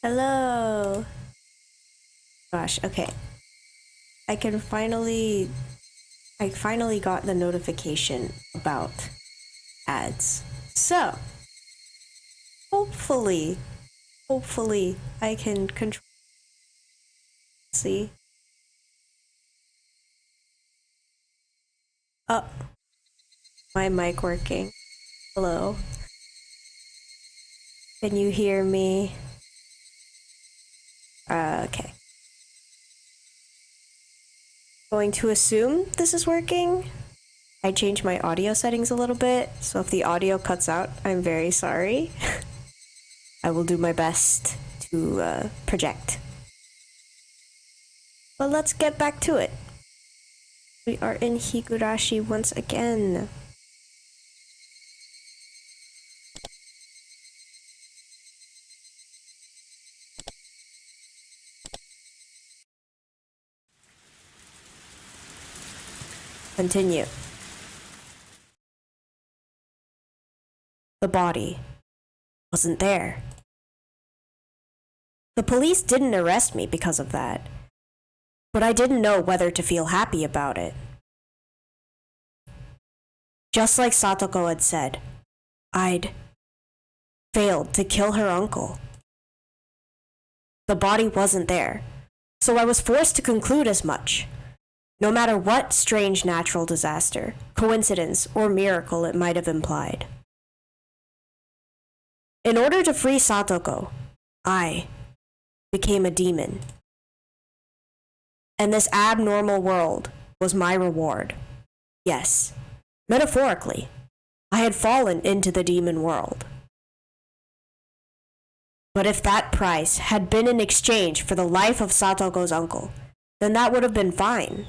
Hello. Gosh, okay. I finally got the notification about ads. So, hopefully, hopefully I can control. See? Oh, my mic working. Hello. Can you hear me? Okay. Going to assume this is working. I changed my audio settings a little bit, so if the audio cuts out, I'm very sorry. I will do my best to project. But let's get back to it. We are in Higurashi once again. Continue. The body wasn't there. The police didn't arrest me because of that, but I didn't know whether to feel happy about it. Just like Satoko had said, I'd failed to kill her uncle. The body wasn't there, so I was forced to conclude as much. No matter what strange natural disaster, coincidence, or miracle it might have implied. In order to free Satoko, I became a demon. And this abnormal world was my reward. Yes, metaphorically, I had fallen into the demon world. But if that price had been in exchange for the life of Satoko's uncle, then that would have been fine.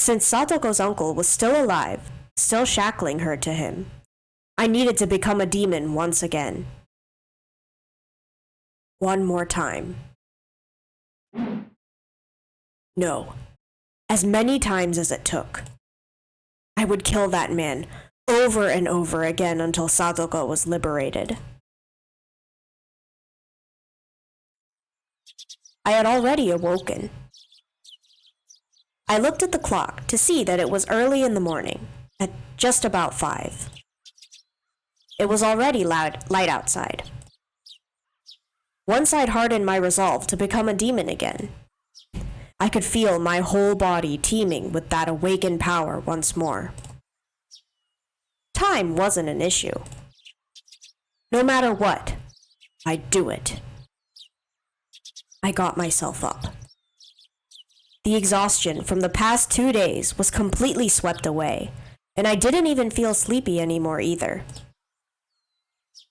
Since Satoko's uncle was still alive, still shackling her to him, I needed to become a demon once again. One more time. No. As many times as it took. I would kill that man over and over again until Satoko was liberated. I had already awoken. I looked at the clock to see that it was early in the morning, at just about 5. It was already light outside. Once I'd hardened my resolve to become a demon again, I could feel my whole body teeming with that awakened power once more. Time wasn't an issue. No matter what, I'd do it. I got myself up. The exhaustion from the past 2 days was completely swept away, and I didn't even feel sleepy anymore either.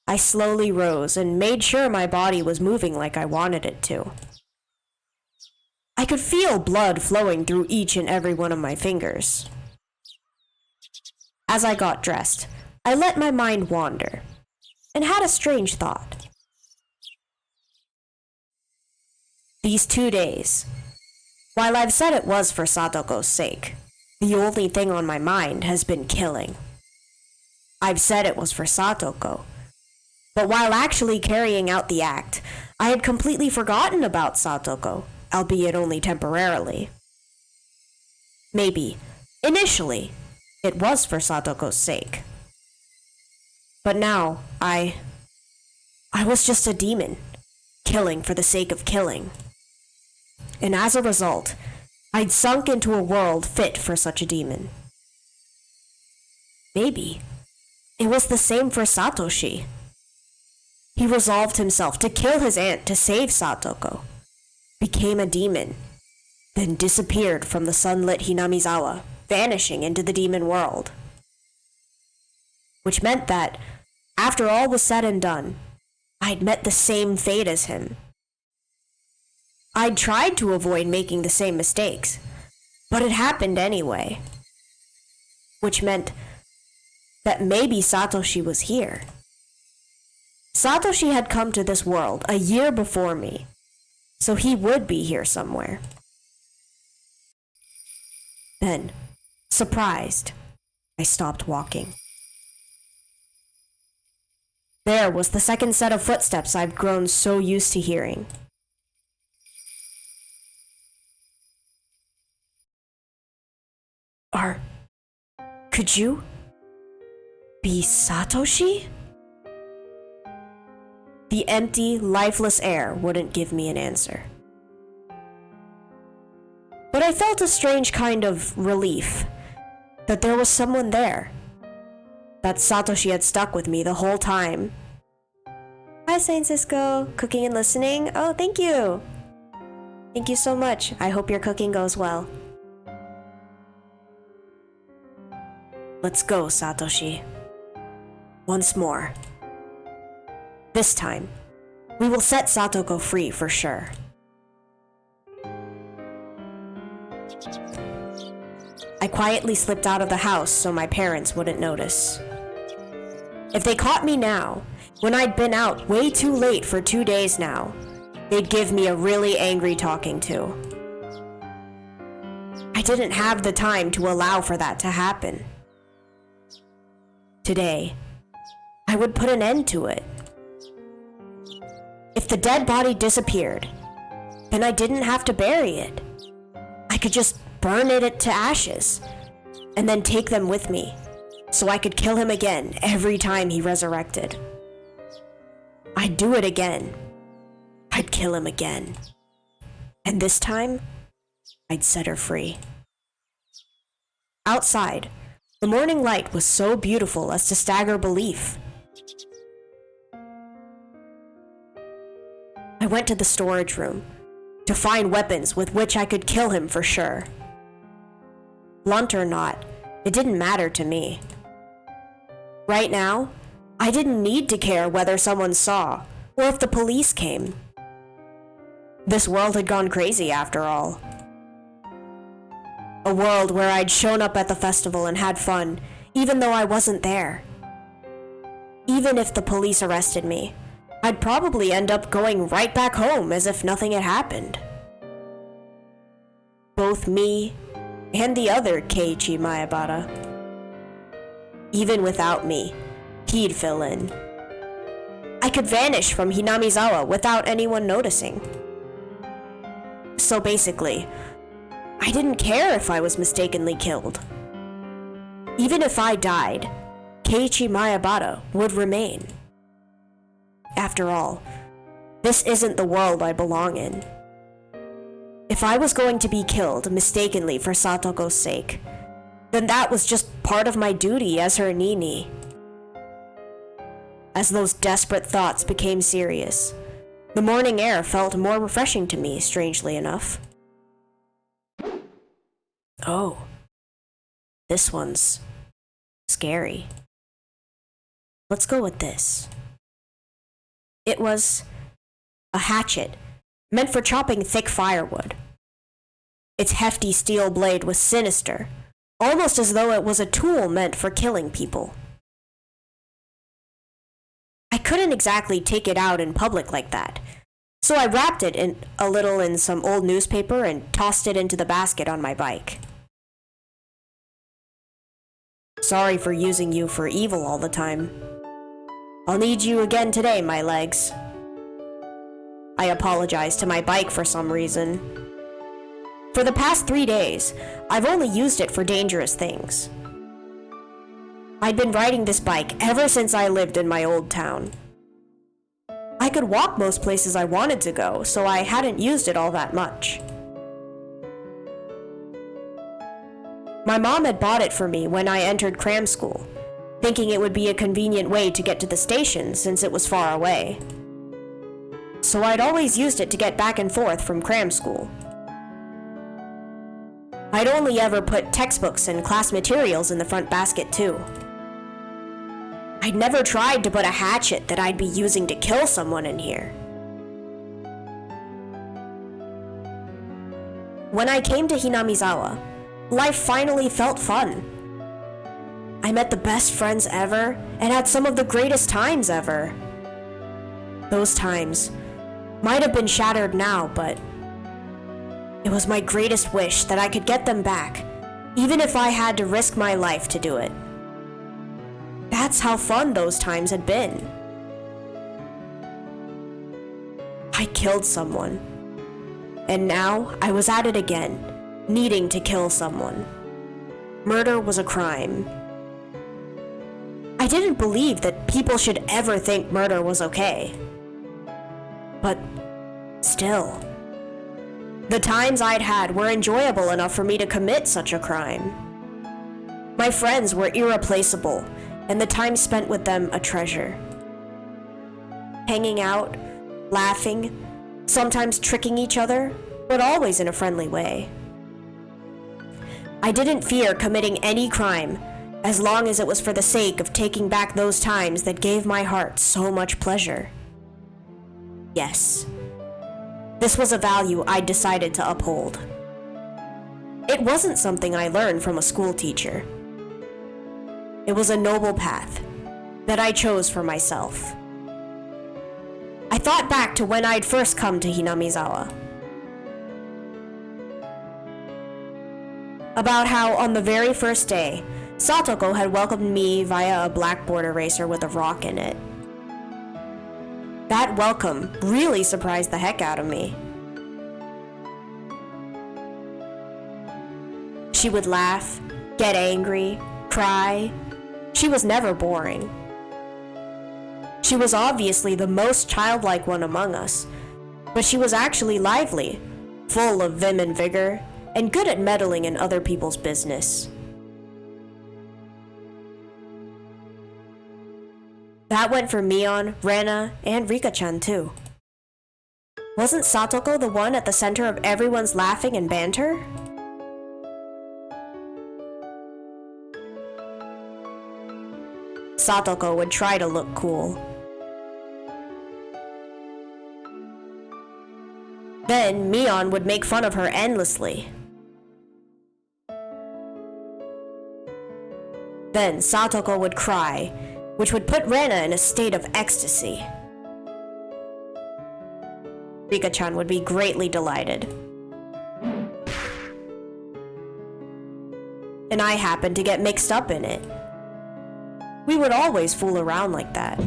I slowly rose and made sure my body was moving like I wanted it to. I could feel blood flowing through each and every one of my fingers. As I got dressed, I let my mind wander, and had a strange thought. These 2 days, while I've said it was for Satoko's sake, the only thing on my mind has been killing. I've said it was for Satoko, but while actually carrying out the act, I had completely forgotten about Satoko, albeit only temporarily. Maybe, initially, it was for Satoko's sake. But now, I was just a demon, killing for the sake of killing. And as a result, I'd sunk into a world fit for such a demon. Maybe it was the same for Satoshi. He resolved himself to kill his aunt to save Satoko, became a demon, then disappeared from the sunlit Hinamizawa, vanishing into the demon world. Which meant that, after all was said and done, I'd met the same fate as him. I'd tried to avoid making the same mistakes, but it happened anyway. Which meant that maybe Satoshi was here. Satoshi had come to this world a year before me, so he would be here somewhere. Then, surprised, I stopped walking. There was the second set of footsteps I've grown so used to hearing. Could you be Satoshi? The empty, lifeless air wouldn't give me an answer. But I felt a strange kind of relief that there was someone there. That Satoshi had stuck with me the whole time. Hi, Saint Cisco. Cooking and listening? Oh, thank you. Thank you so much. I hope your cooking goes well. Let's go, Satoshi. Once more. This time, we will set Satoko free for sure. I quietly slipped out of the house so my parents wouldn't notice. If they caught me now, when I'd been out way too late for 2 days now, they'd give me a really angry talking to. I didn't have the time to allow for that to happen. Today, I would put an end to it. If the dead body disappeared, then I didn't have to bury it. I could just burn it to ashes, and then take them with me, so I could kill him again every time he resurrected. I'd do it again. I'd kill him again. And this time, I'd set her free. Outside, the morning light was so beautiful as to stagger belief. I went to the storage room to find weapons with which I could kill him for sure. Blunt or not, it didn't matter to me. Right now, I didn't need to care whether someone saw or if the police came. This world had gone crazy after all. A world where I'd shown up at the festival and had fun, even though I wasn't there. Even if the police arrested me, I'd probably end up going right back home as if nothing had happened. Both me and the other Keiichi Maebara. Even without me, he'd fill in. I could vanish from Hinamizawa without anyone noticing. So basically, I didn't care if I was mistakenly killed. Even if I died, Keiichi Maebara would remain. After all, this isn't the world I belong in. If I was going to be killed mistakenly for Satoko's sake, then that was just part of my duty as her Nini. As those desperate thoughts became serious, the morning air felt more refreshing to me, strangely enough. Oh, this one's scary. Let's go with this. It was a hatchet meant for chopping thick firewood. Its hefty steel blade was sinister, almost as though it was a tool meant for killing people. I couldn't exactly take it out in public like that, so I wrapped it a little in some old newspaper and tossed it into the basket on my bike. Sorry for using you for evil all the time. I'll need you again today, my legs. I apologized to my bike for some reason. For the past 3 days, I've only used it for dangerous things. I'd been riding this bike ever since I lived in my old town. I could walk most places I wanted to go, so I hadn't used it all that much. My mom had bought it for me when I entered cram school, thinking it would be a convenient way to get to the station since it was far away. So I'd always used it to get back and forth from cram school. I'd only ever put textbooks and class materials in the front basket too. I'd never tried to put a hatchet that I'd be using to kill someone in here. When I came to Hinamizawa, life finally felt fun. I met the best friends ever and had some of the greatest times ever. Those times might have been shattered now, but it was my greatest wish that I could get them back, even if I had to risk my life to do it. That's how fun those times had been. I killed someone. And now I was at it again, needing to kill someone. Murder was a crime. I didn't believe that people should ever think murder was okay. But still, the times I'd had were enjoyable enough for me to commit such a crime. My friends were irreplaceable, and the time spent with them a treasure. Hanging out, laughing, sometimes tricking each other, but always in a friendly way. I didn't fear committing any crime, as long as it was for the sake of taking back those times that gave my heart so much pleasure. Yes, this was a value I decided to uphold. It wasn't something I learned from a school teacher. It was a noble path that I chose for myself. I thought back to when I'd first come to Hinamizawa. About how on the very first day, Satoko had welcomed me via a blackboard eraser with a rock in it. That welcome really surprised the heck out of me. She would laugh, get angry, cry. She was never boring. She was obviously the most childlike one among us, but she was actually lively, full of vim and vigor, and good at meddling in other people's business. That went for Mion, Rena, and Rika-chan too. Wasn't Satoko the one at the center of everyone's laughing and banter? Satoko would try to look cool. Then Mion would make fun of her endlessly. Then Satoko would cry, which would put Rena in a state of ecstasy. Rika-chan would be greatly delighted. And I happened to get mixed up in it. We would always fool around like that.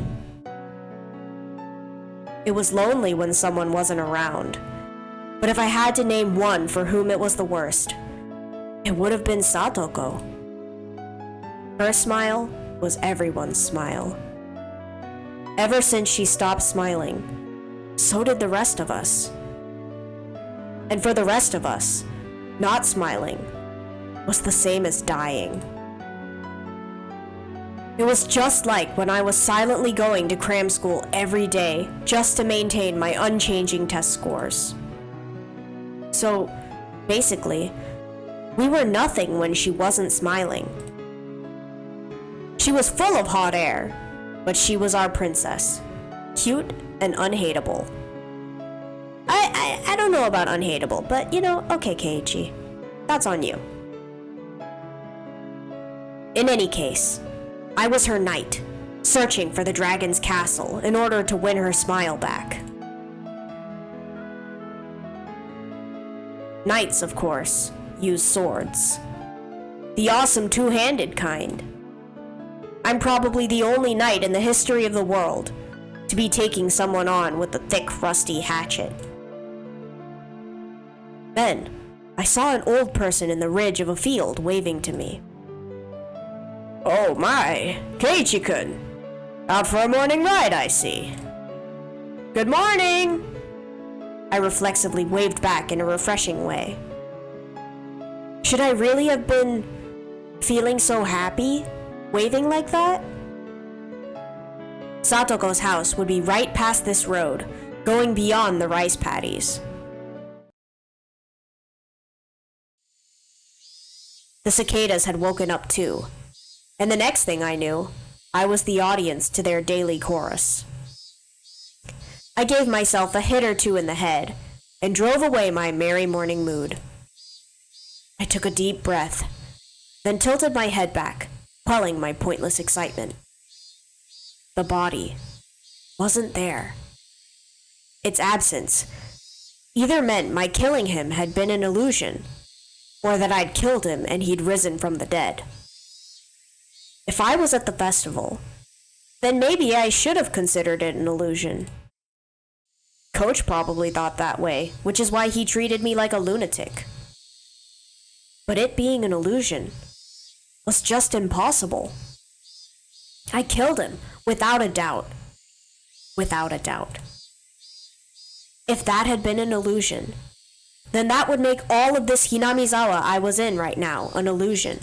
It was lonely when someone wasn't around, but if I had to name one for whom it was the worst, it would have been Satoko. Her smile was everyone's smile. Ever since she stopped smiling, so did the rest of us. And for the rest of us, not smiling was the same as dying. It was just like when I was silently going to cram school every day just to maintain my unchanging test scores. So, basically, we were nothing when she wasn't smiling. She was full of hot air, but she was our princess. Cute and unhateable. I don't know about unhateable, but you know, okay, Keiichi. That's on you. In any case, I was her knight, searching for the dragon's castle in order to win her smile back. Knights, of course, use swords. The awesome two-handed kind. I'm probably the only knight in the history of the world to be taking someone on with a thick, rusty hatchet. Then, I saw an old person in the ridge of a field waving to me. Oh my, Keiichi-kun! Out for a morning ride, I see. Good morning! I reflexively waved back in a refreshing way. Should I really have been feeling so happy, waving like that? Satoko's house would be right past this road, going beyond the rice paddies. The cicadas had woken up too, and the next thing I knew, I was the audience to their daily chorus. I gave myself a hit or two in the head, and drove away my merry morning mood. I took a deep breath, then tilted my head back, quelling my pointless excitement. The body wasn't there. Its absence either meant my killing him had been an illusion, or that I'd killed him and he'd risen from the dead. If I was at the festival, then maybe I should have considered it an illusion. coach probably thought that way, which is why he treated me like a lunatic. But it being an illusion was just impossible. I killed him, without a doubt. Without a doubt. If that had been an illusion, then that would make all of this Hinamizawa I was in right now an illusion.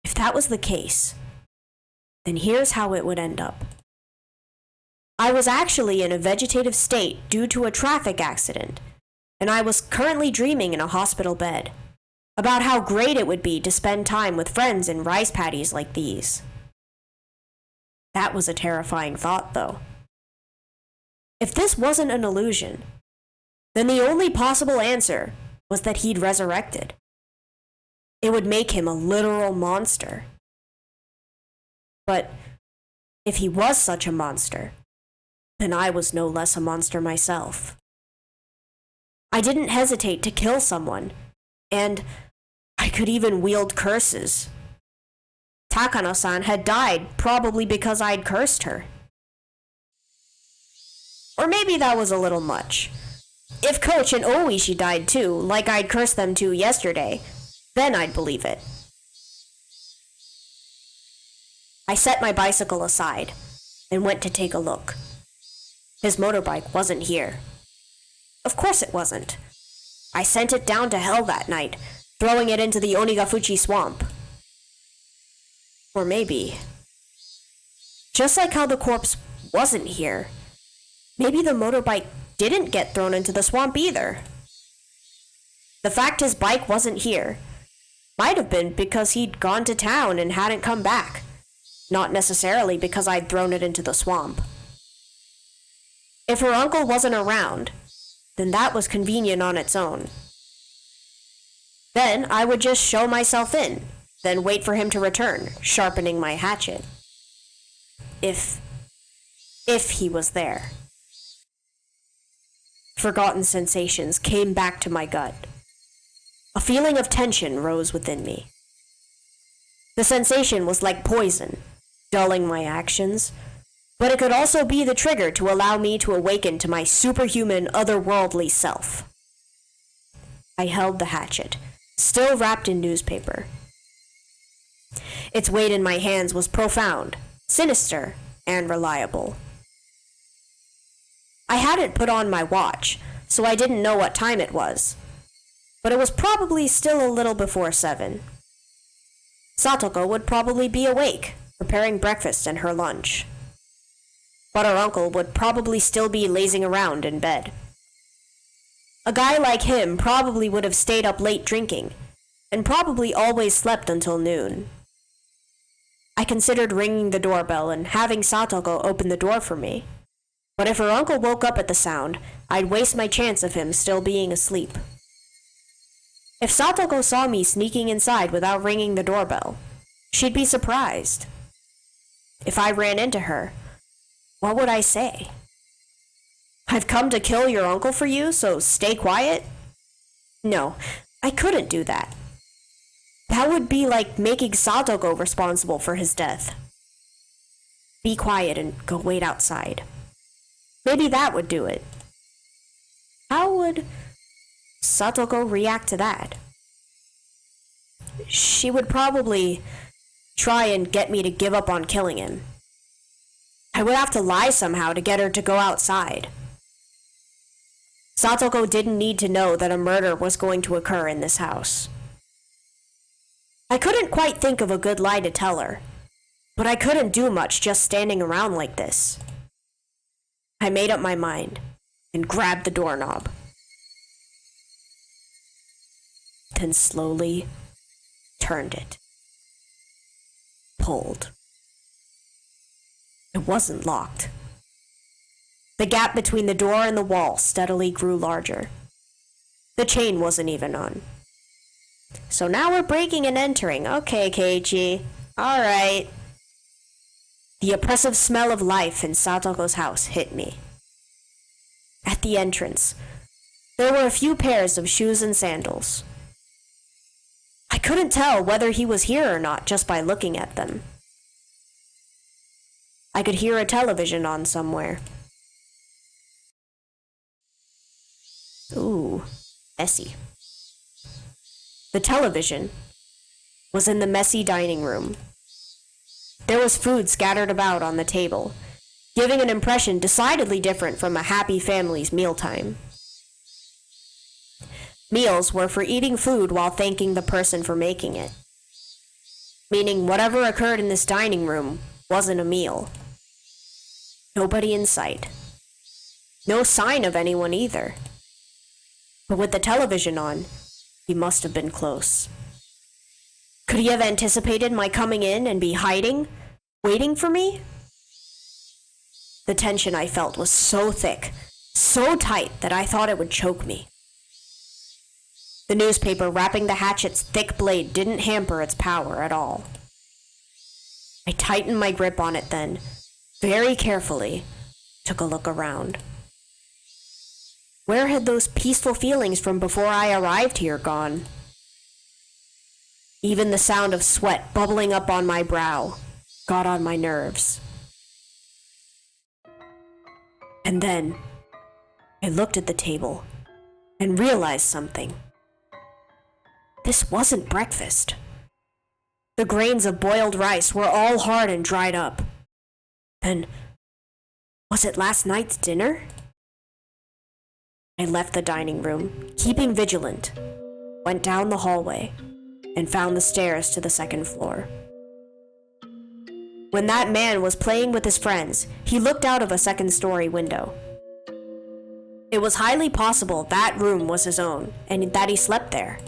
If that was the case, then here's how it would end up. I was actually in a vegetative state due to a traffic accident, and I was currently dreaming in a hospital bed about how great it would be to spend time with friends in rice paddies like these. That was a terrifying thought, though. If this wasn't an illusion, then the only possible answer was that he'd resurrected. It would make him a literal monster. But if he was such a monster, then I was no less a monster myself. I didn't hesitate to kill someone, and I could even wield curses. Takano-san had died probably because I'd cursed her. Or maybe that was a little much. If Coach and Oishi died too, like I'd cursed them to yesterday, then I'd believe it. I set my bicycle aside and went to take a look. His motorbike wasn't here. Of course it wasn't. I sent it down to hell that night, throwing it into the Onigafuchi swamp. Or maybe, just like how the corpse wasn't here, maybe the motorbike didn't get thrown into the swamp either. The fact his bike wasn't here might have been because he'd gone to town and hadn't come back, not necessarily because I'd thrown it into the swamp. If her uncle wasn't around, then that was convenient on its own. Then I would just show myself in, then wait for him to return, sharpening my hatchet. If he was there. Forgotten sensations came back to my gut. A feeling of tension rose within me. The sensation was like poison, dulling my actions, but it could also be the trigger to allow me to awaken to my superhuman, otherworldly self. I held the hatchet, still wrapped in newspaper. Its weight in my hands was profound, sinister, and reliable. I hadn't put on my watch, so I didn't know what time it was, but it was probably still a little before 7. Satoko would probably be awake, preparing breakfast and her lunch. But her uncle would probably still be lazing around in bed. A guy like him probably would have stayed up late drinking, and probably always slept until noon. I considered ringing the doorbell and having Satoko open the door for me, but if her uncle woke up at the sound, I'd waste my chance of him still being asleep. If Satoko saw me sneaking inside without ringing the doorbell, she'd be surprised. If I ran into her, what would I say? I've come to kill your uncle for you, so stay quiet? No, I couldn't do that. That would be like making Satoko responsible for his death. Be quiet and go wait outside. Maybe that would do it. How would Satoko react to that? She would probably try and get me to give up on killing him. I would have to lie somehow to get her to go outside. Satoko didn't need to know that a murder was going to occur in this house. I couldn't quite think of a good lie to tell her, but I couldn't do much just standing around like this. I made up my mind and grabbed the doorknob. Then slowly turned it. Pulled. It wasn't locked. The gap between the door and the wall steadily grew larger. The chain wasn't even on. So now we're breaking and entering. Okay, Keiichi. All right. The oppressive smell of life in Satoko's house hit me. At the entrance, there were a few pairs of shoes and sandals. I couldn't tell whether he was here or not just by looking at them. I could hear a television on somewhere. Ooh, messy. The television was in the messy dining room. There was food scattered about on the table, giving an impression decidedly different from a happy family's mealtime. Meals were for eating food while thanking the person for making it, meaning whatever occurred in this dining room wasn't a meal. Nobody in sight. No sign of anyone either. But with the television on, he must have been close. Could he have anticipated my coming in and be hiding, waiting for me? The tension I felt was so thick, so tight that I thought it would choke me. The newspaper wrapping the hatchet's thick blade didn't hamper its power at all. I tightened my grip on it then, very carefully, took a look around. Where had those peaceful feelings from before I arrived here gone? Even the sound of sweat bubbling up on my brow got on my nerves. And then I looked at the table and realized something. This wasn't breakfast. The grains of boiled rice were all hard and dried up. Then, was it last night's dinner? I left the dining room, keeping vigilant, went down the hallway, and found the stairs to the second floor. When that man was playing with his friends, he looked out of a second-story window. It was highly possible that room was his own, and that he slept there.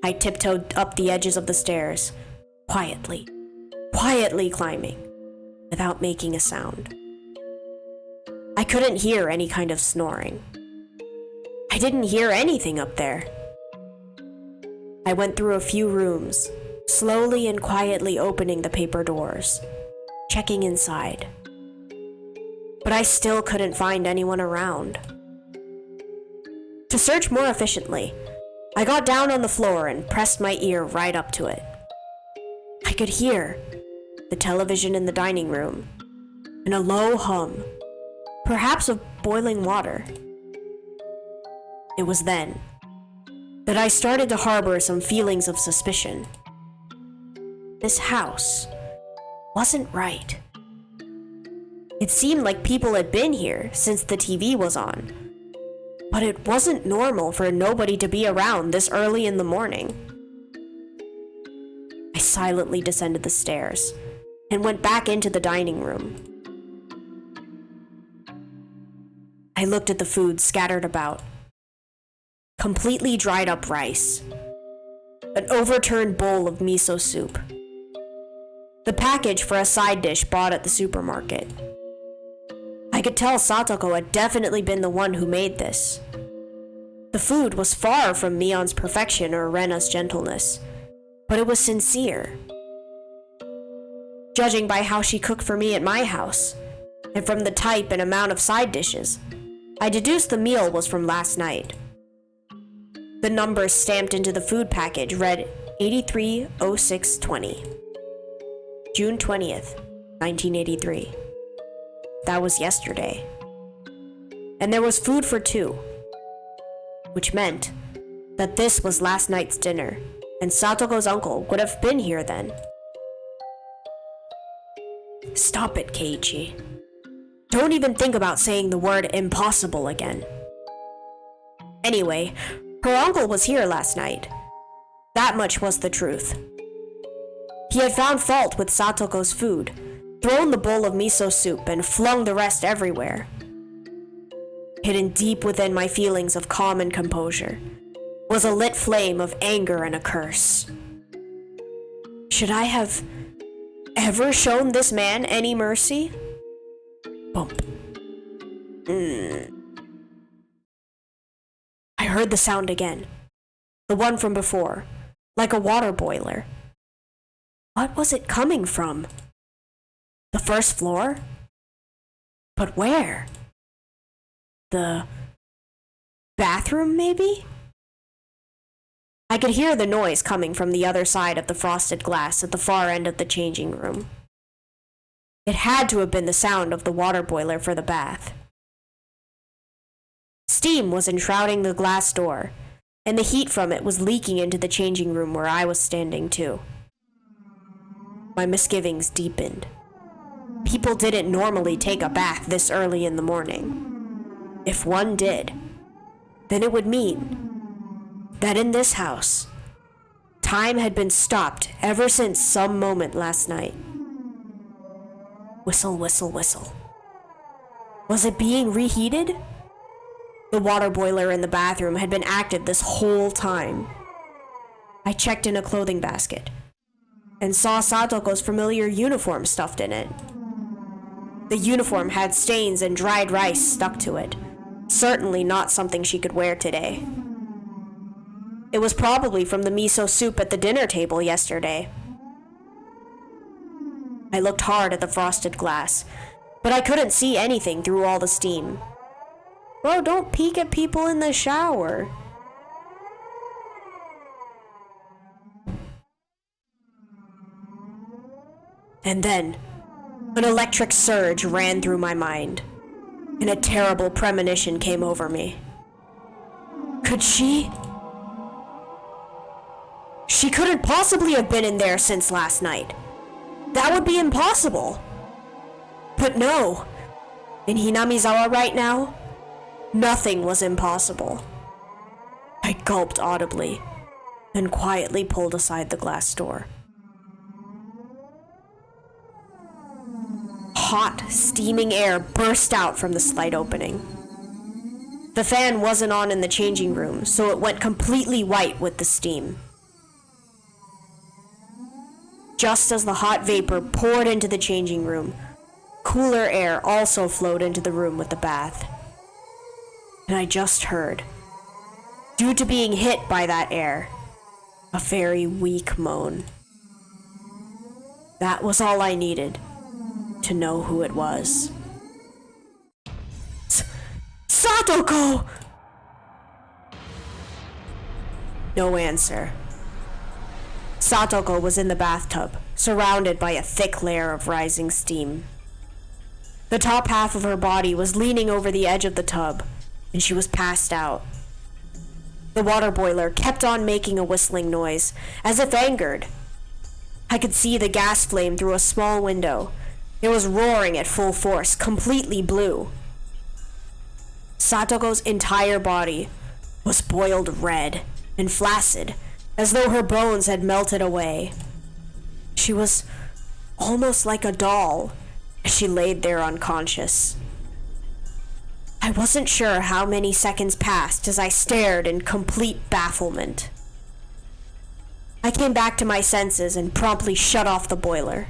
I tiptoed up the edges of the stairs, quietly climbing, without making a sound. I couldn't hear any kind of snoring. I didn't hear anything up there. I went through a few rooms, slowly and quietly opening the paper doors, checking inside. But I still couldn't find anyone around. To search more efficiently, I got down on the floor and pressed my ear right up to it. I could hear the television in the dining room and a low hum, perhaps of boiling water. It was then that I started to harbor some feelings of suspicion. This house wasn't right. It seemed like people had been here since the TV was on. But it wasn't normal for nobody to be around this early in the morning. I silently descended the stairs and went back into the dining room. I looked at the food scattered about. Completely dried up rice. An overturned bowl of miso soup. The package for a side dish bought at the supermarket. I could tell Satoko had definitely been the one who made this. The food was far from Mion's perfection or Rena's gentleness, but it was sincere. Judging by how she cooked for me at my house, and from the type and amount of side dishes, I deduced the meal was from last night. The numbers stamped into the food package read 830620, June 20th, 1983. That was yesterday. And there was food for two, which meant that this was last night's dinner, and Satoko's uncle would have been here then. Stop it, Keiichi. Don't even think about saying the word impossible again. Anyway, her uncle was here last night. That much was the truth. He had found fault with Satoko's food, thrown the bowl of miso soup, and flung the rest everywhere. Hidden deep within my feelings of calm and composure was a lit flame of anger and a curse. Should I have ever shown this man any mercy? Bump. I heard the sound again, the one from before, like a water boiler. What was it coming from? The first floor? But where? The bathroom, maybe? I could hear the noise coming from the other side of the frosted glass at the far end of the changing room. It had to have been the sound of the water boiler for the bath. Steam was enshrouding the glass door, and the heat from it was leaking into the changing room where I was standing too. My misgivings deepened. People didn't normally take a bath this early in the morning. If one did, then it would mean that in this house, time had been stopped ever since some moment last night. Whistle, whistle, whistle. Was it being reheated? The water boiler in the bathroom had been active this whole time. I checked in a clothing basket and saw Satoko's familiar uniform stuffed in it. The uniform had stains and dried rice stuck to it. Certainly not something she could wear today. It was probably from the miso soup at the dinner table yesterday. I looked hard at the frosted glass, but I couldn't see anything through all the steam. Bro, don't peek at people in the shower. And then, an electric surge ran through my mind, and a terrible premonition came over me. Could she? She couldn't possibly have been in there since last night. That would be impossible. But no, in Hinamizawa right now, nothing was impossible. I gulped audibly and quietly pulled aside the glass door. Hot, steaming air burst out from the slight opening. The fan wasn't on in the changing room, so it went completely white with the steam. Just as the hot vapor poured into the changing room, cooler air also flowed into the room with the bath. And I just heard, due to being hit by that air, a very weak moan. That was all I needed to know who it was. Satoko! No answer. Satoko was in the bathtub, surrounded by a thick layer of rising steam. The top half of her body was leaning over the edge of the tub, and she was passed out. The water boiler kept on making a whistling noise, as if angered. I could see the gas flame through a small window. It was roaring at full force, completely blue. Satoko's entire body was boiled red and flaccid, as though her bones had melted away. She was almost like a doll as she laid there unconscious. I wasn't sure how many seconds passed as I stared in complete bafflement. I came back to my senses and promptly shut off the boiler.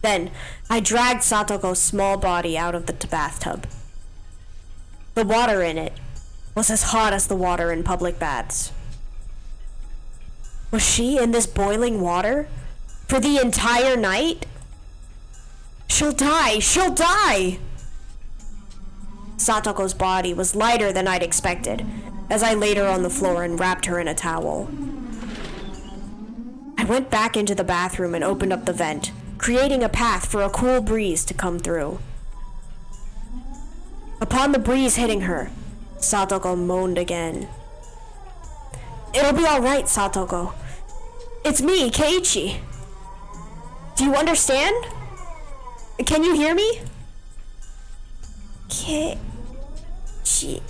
Then, I dragged Satoko's small body out of the bathtub. The water in it was as hot as the water in public baths. Was she in this boiling water for the entire night? She'll die! She'll die! Satoko's body was lighter than I'd expected as I laid her on the floor and wrapped her in a towel. I went back into the bathroom and opened up the vent, creating a path for a cool breeze to come through. Upon the breeze hitting her, Satoko moaned again. It'll be all right, Satoko. It's me, Keiichi. Do you understand? Can you hear me? Keiichi,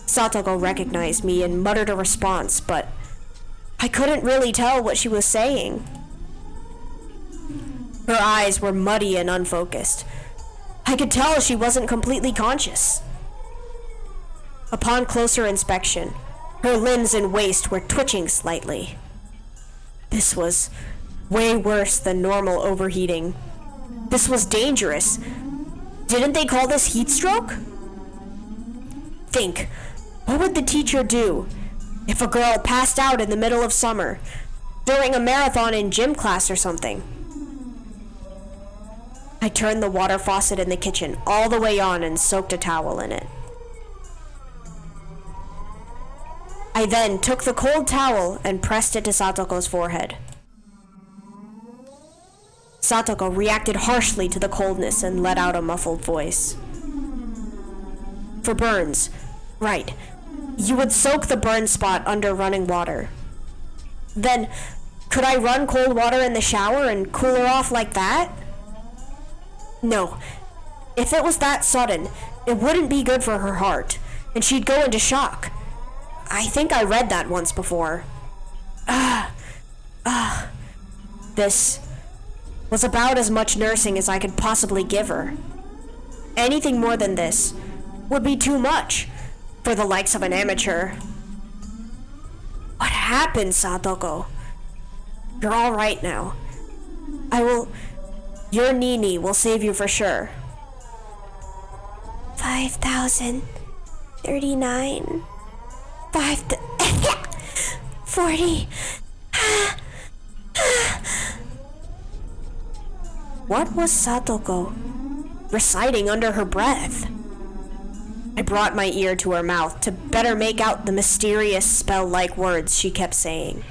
Satoko recognized me and muttered a response, but I couldn't really tell what she was saying. Her eyes were muddy and unfocused. I could tell she wasn't completely conscious. Upon closer inspection, her limbs and waist were twitching slightly. This was way worse than normal overheating. This was dangerous. Didn't they call this heat stroke? Think, what would the teacher do if a girl passed out in the middle of summer, during a marathon in gym class or something? I turned the water faucet in the kitchen all the way on and soaked a towel in it. I then took the cold towel and pressed it to Satoko's forehead. Satoko reacted harshly to the coldness and let out a muffled voice. For burns, right, you would soak the burn spot under running water. Then, could I run cold water in the shower and cool her off like that? No. If it was that sudden, it wouldn't be good for her heart, and she'd go into shock. I think I read that once before. This was about as much nursing as I could possibly give her. Anything more than this would be too much for the likes of an amateur. What happened, Satoko? You're all right now. Your Nini will save you for sure. 5,039. 40. What was Satoko reciting under her breath? I brought my ear to her mouth to better make out the mysterious spell-like words she kept saying.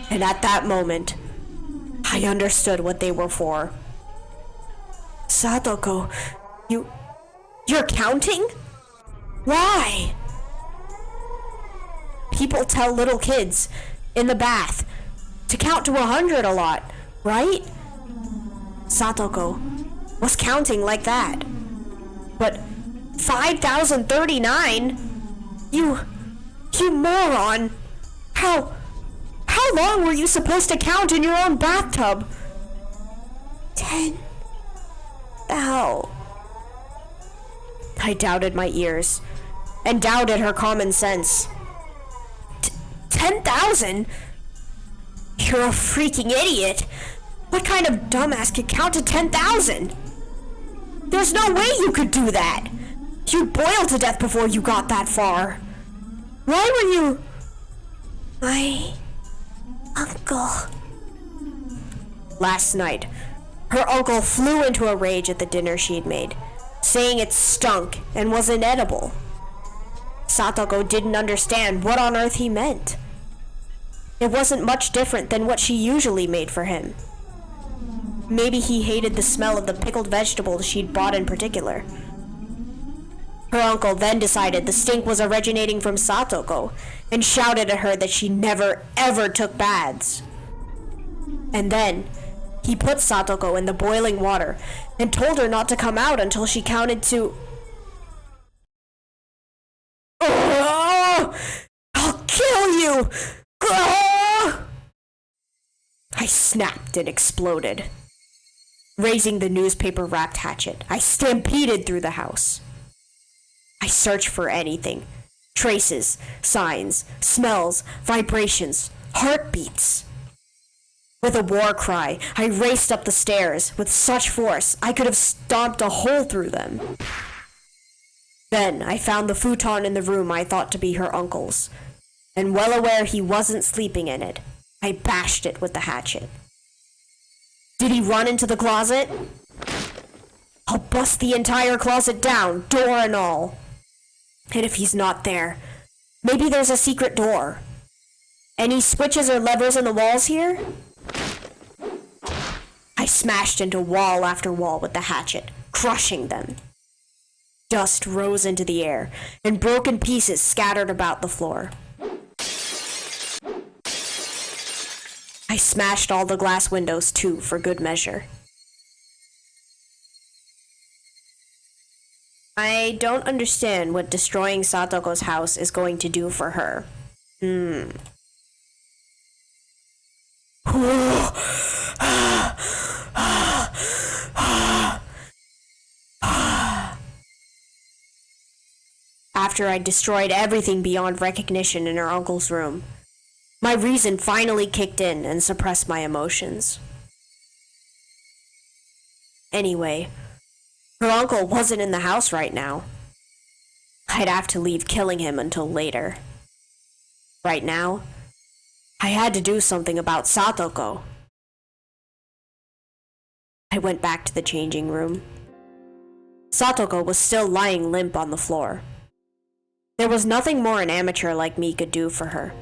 And at that moment, I understood what they were for. Satoko, you're counting? Why? People tell little kids in the bath to count to 100 a lot, right? Satoko was counting like that. But 5,039? You moron! How long were you supposed to count in your own bathtub? 10. Thou. I doubted my ears, and doubted her common sense. 10,000? You're a freaking idiot. What kind of dumbass could count to 10,000? There's no way you could do that. You'd boil to death before you got that far. Why were you... My uncle. Last night, her uncle flew into a rage at the dinner she'd made, saying it stunk and was inedible. Satoko didn't understand what on earth he meant. It wasn't much different than what she usually made for him. Maybe he hated the smell of the pickled vegetables she'd bought in particular. Her uncle then decided the stink was originating from Satoko and shouted at her that she never ever took baths. And then he put Satoko in the boiling water and told her not to come out until she counted to... Oh, I'll kill you! Oh! I snapped and exploded. Raising the newspaper-wrapped hatchet, I stampeded through the house. I searched for anything. Traces, signs, smells, vibrations, heartbeats. With a war cry, I raced up the stairs with such force I could have stomped a hole through them. Then I found the futon in the room I thought to be her uncle's, and well aware he wasn't sleeping in it, I bashed it with the hatchet. Did he run into the closet? I'll bust the entire closet down, door and all. And if he's not there, maybe there's a secret door. Any switches or levers in the walls here? I smashed into wall after wall with the hatchet, crushing them. Dust rose into the air, and broken pieces scattered about the floor. I smashed all the glass windows too, for good measure. I don't understand what destroying Satoko's house is going to do for her. After I destroyed everything beyond recognition in her uncle's room, my reason finally kicked in and suppressed my emotions. Anyway, her uncle wasn't in the house right now. I'd have to leave killing him until later. Right now, I had to do something about Satoko. I went back to the changing room. Satoko was still lying limp on the floor. There was nothing more an amateur like me could do for her.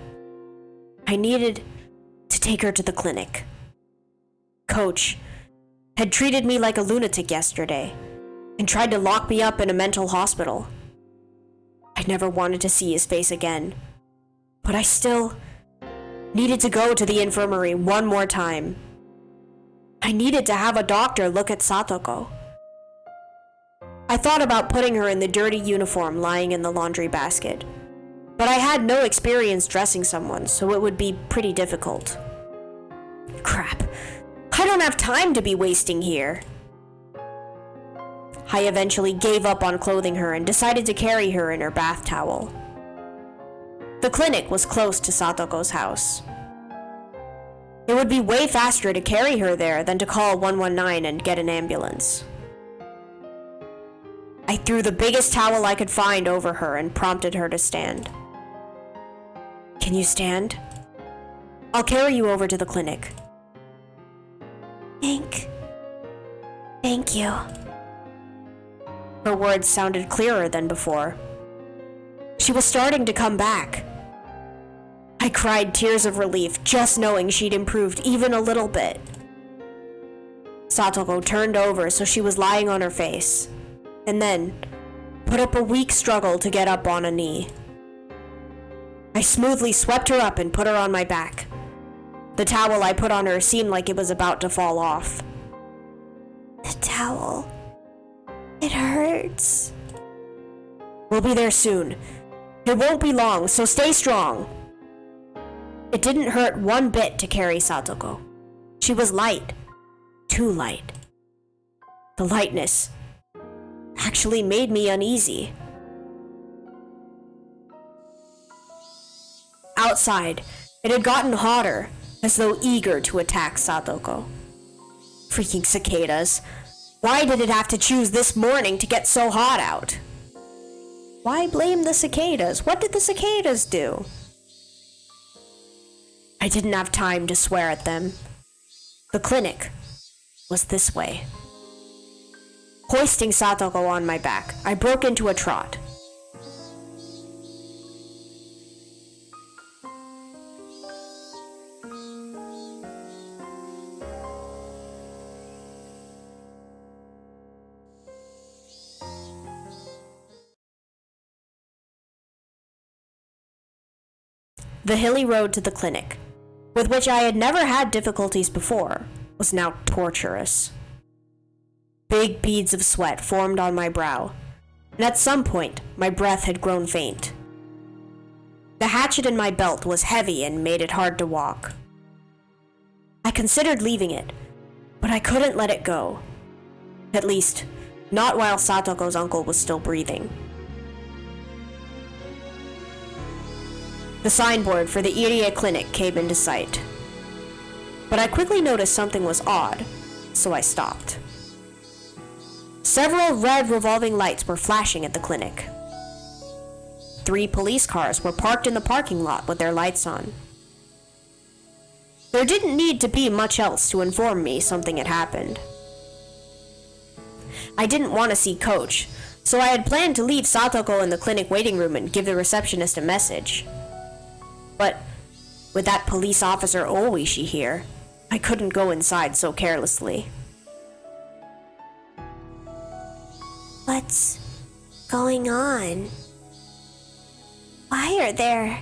I needed to take her to the clinic. Coach had treated me like a lunatic yesterday and tried to lock me up in a mental hospital. I never wanted to see his face again, but I still needed to go to the infirmary one more time. I needed to have a doctor look at Satoko. I thought about putting her in the dirty uniform lying in the laundry basket, but I had no experience dressing someone, so it would be pretty difficult. Crap, I don't have time to be wasting here. I eventually gave up on clothing her and decided to carry her in her bath towel. The clinic was close to Satoko's house. It would be way faster to carry her there than to call 119 and get an ambulance. I threw the biggest towel I could find over her and prompted her to stand. Can you stand? I'll carry you over to the clinic. Thank you. Her words sounded clearer than before. She was starting to come back. I cried tears of relief just knowing she'd improved even a little bit. Satoko turned over so she was lying on her face, and then put up a weak struggle to get up on a knee. I smoothly swept her up and put her on my back. The towel I put on her seemed like it was about to fall off. The towel. It hurts. We'll be there soon. It won't be long, so stay strong. It didn't hurt one bit to carry Satoko. She was light. Too light. The lightness actually made me uneasy. Outside, it had gotten hotter, as though eager to attack Satoko. Freaking cicadas. Why did it have to choose this morning to get so hot out? Why blame the cicadas? What did the cicadas do? I didn't have time to swear at them. The clinic was this way. Hoisting Satoko on my back, I broke into a trot. The hilly road to the clinic, with which I had never had difficulties before, was now torturous. Big beads of sweat formed on my brow, and at some point, my breath had grown faint. The hatchet in my belt was heavy and made it hard to walk. I considered leaving it, but I couldn't let it go. At least, not while Satoko's uncle was still breathing. The signboard for the Irie clinic came into sight. But I quickly noticed something was odd, so I stopped. Several red revolving lights were flashing at the clinic. 3 police cars were parked in the parking lot with their lights on. There didn't need to be much else to inform me something had happened. I didn't want to see Coach, so I had planned to leave Satoko in the clinic waiting room and give the receptionist a message. But with that police officer Oishi here, I couldn't go inside so carelessly. What's going on? Why are there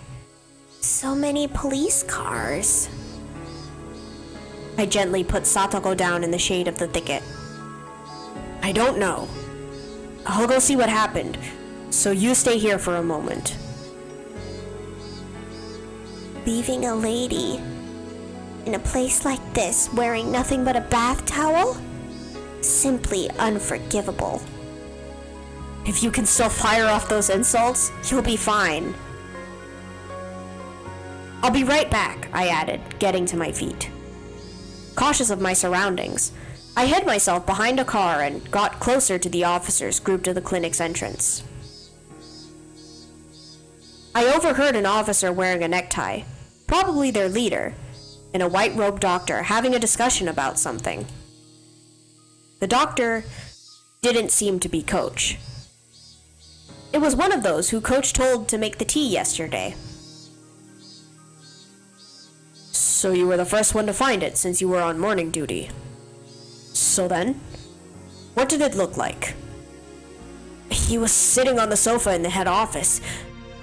so many police cars? I gently put Satoko down in the shade of the thicket. I don't know. I'll go see what happened, so you stay here for a moment. Leaving a lady in a place like this wearing nothing but a bath towel? Simply unforgivable. If you can still fire off those insults, you'll be fine. I'll be right back, I added, getting to my feet. Cautious of my surroundings, I hid myself behind a car and got closer to the officers grouped at the clinic's entrance. I overheard an officer wearing a necktie, probably their leader, and a white-robed doctor having a discussion about something. The doctor didn't seem to be Coach. It was one of those who Coach told to make the tea yesterday. So you were the first one to find it since you were on morning duty. So then, what did it look like? He was sitting on the sofa in the head office.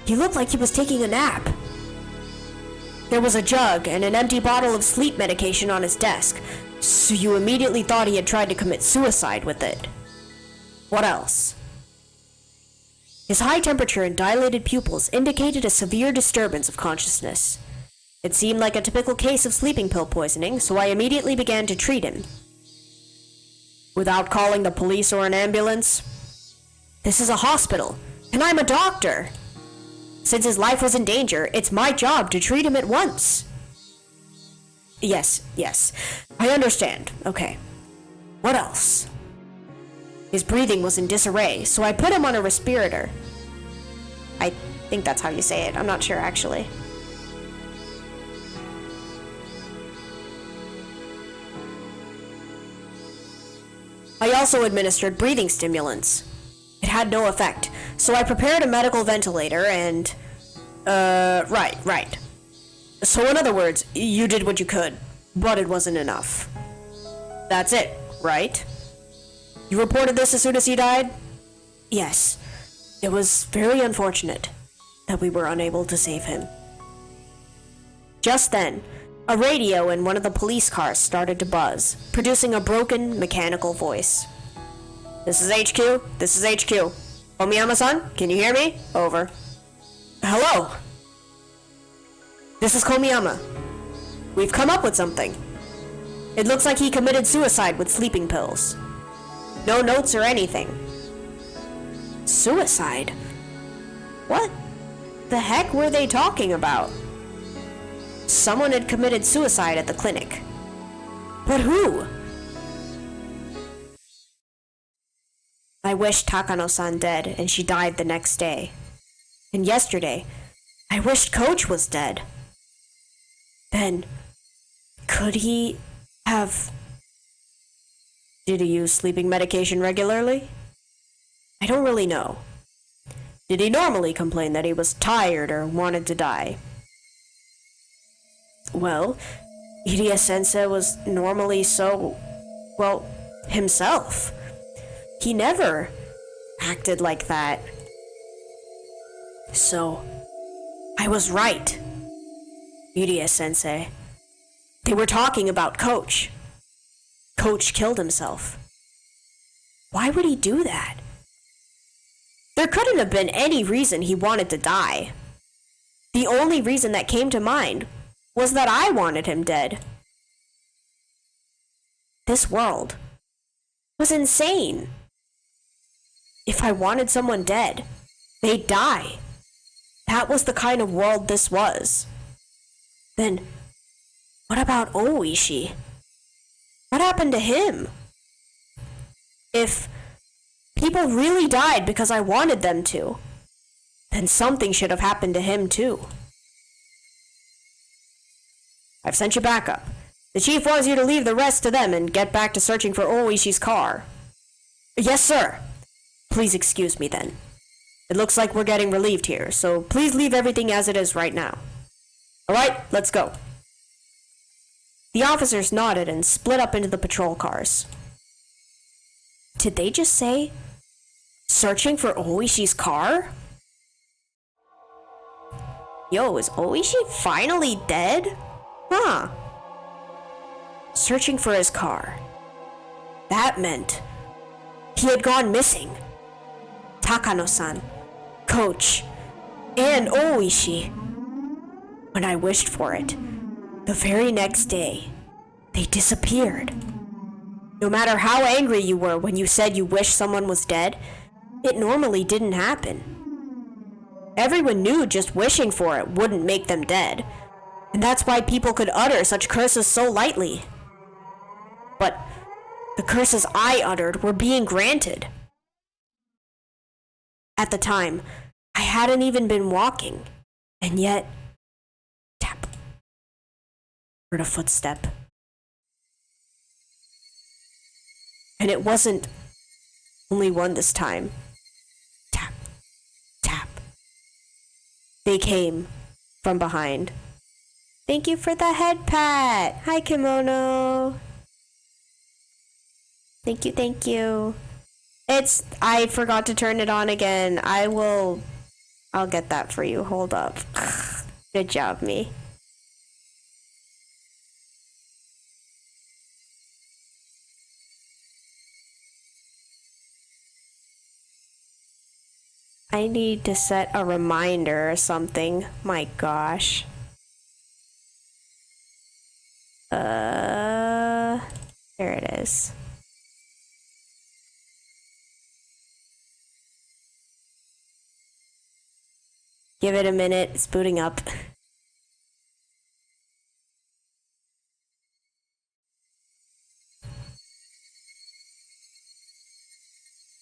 He looked like he was taking a nap. There was a jug and an empty bottle of sleep medication on his desk, so you immediately thought he had tried to commit suicide with it. What else? His high temperature and dilated pupils indicated a severe disturbance of consciousness. It seemed like a typical case of sleeping pill poisoning, so I immediately began to treat him. Without calling the police or an ambulance? This is a hospital, and I'm a doctor. Since his life was in danger, it's my job to treat him at once. Yes, I understand. Okay. What else? His breathing was in disarray, so I put him on a respirator. I think that's how you say it. I'm not sure, actually. I also administered breathing stimulants. It had no effect, so I prepared a medical ventilator and... Right. So in other words, you did what you could, but it wasn't enough. That's it, right? You reported this as soon as he died? Yes. It was very unfortunate that we were unable to save him. Just then, a radio in one of the police cars started to buzz, producing a broken, mechanical voice. This is HQ. Komiyama-san, can you hear me? Over. Hello. This is Komiyama. We've come up with something. It looks like he committed suicide with sleeping pills. No notes or anything. Suicide? What the heck were they talking about? Someone had committed suicide at the clinic. But who? I wished Takano-san dead, and she died the next day. And yesterday, I wished Coach was dead. Then, could he have... Did he use sleeping medication regularly? I don't really know. Did he normally complain that he was tired or wanted to die? Well, Iria-sensei was normally so, well, himself. He never acted like that. So, I was right. Iria-sensei. They were talking about Coach. Coach killed himself. Why would he do that? There couldn't have been any reason he wanted to die. The only reason that came to mind was that I wanted him dead. This world was insane. If I wanted someone dead, they'd die. That was the kind of world this was. Then, what about Oishi? What happened to him? If people really died because I wanted them to, then something should have happened to him too. I've sent you backup. The chief wants you to leave the rest to them and get back to searching for Oishi's car. Yes, sir. Please excuse me then. It looks like we're getting relieved here, so please leave everything as it is right now. All right, let's go. The officers nodded and split up into the patrol cars. Did they just say, searching for Oishi's car? Yo, is Oishi finally dead? Huh. Searching for his car. That meant he had gone missing. Takano-san, Coach, and Oishi. When I wished for it, the very next day, they disappeared. No matter how angry you were when you said you wished someone was dead, it normally didn't happen. Everyone knew just wishing for it wouldn't make them dead, and that's why people could utter such curses so lightly. But the curses I uttered were being granted. At the time, I hadn't even been walking, and yet... Tap. Heard a footstep. And it wasn't only one this time. Tap. They came from behind. Thank you for the head pat. Hi, Kimono. Thank you, thank you. I forgot to turn it on again. I'll get that for you. Hold up. Good job, me. I need to set a reminder or something. My gosh. There it is. Give it a minute, it's booting up.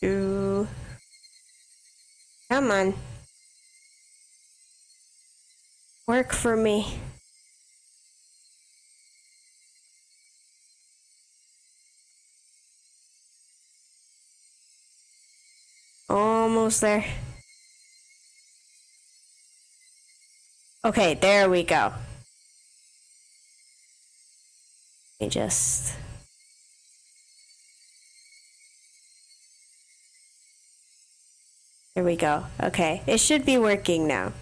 Ooh. Come on. Work for me. Almost there. Okay, there we go. Let me just... There we go. Okay, it should be working now.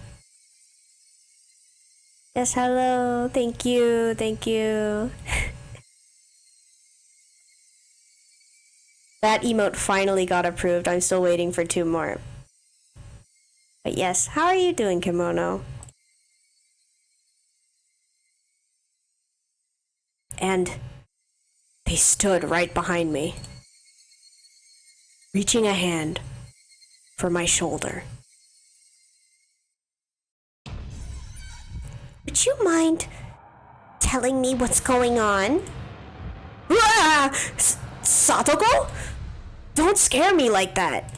Yes, hello. Thank you. Thank you. That emote finally got approved. I'm still waiting for 2 more. But yes, how are you doing, Kimono? And they stood right behind me, reaching a hand for my shoulder. Would you mind telling me what's going on? Ah! Satoko? Don't scare me like that.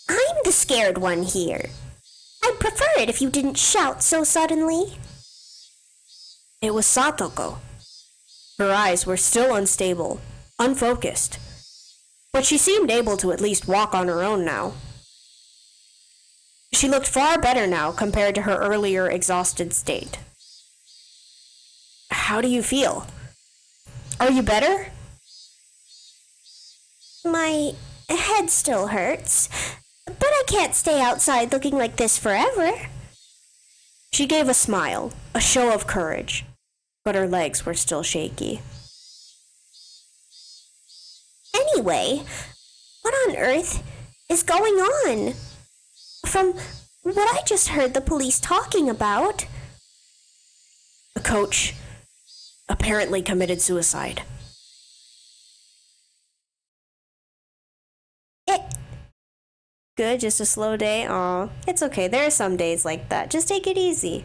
I'm the scared one here. I'd prefer it if you didn't shout so suddenly. It was Satoko. Her eyes were still unstable, unfocused, but she seemed able to at least walk on her own now. She looked far better now compared to her earlier exhausted state. How do you feel? Are you better? My head still hurts, but I can't stay outside looking like this forever. She gave a smile, a show of courage, but her legs were still shaky. Anyway, what on earth is going on? From what I just heard the police talking about, the coach apparently committed suicide. Good, just a slow day? Aw, it's okay, there are some days like that. Just take it easy.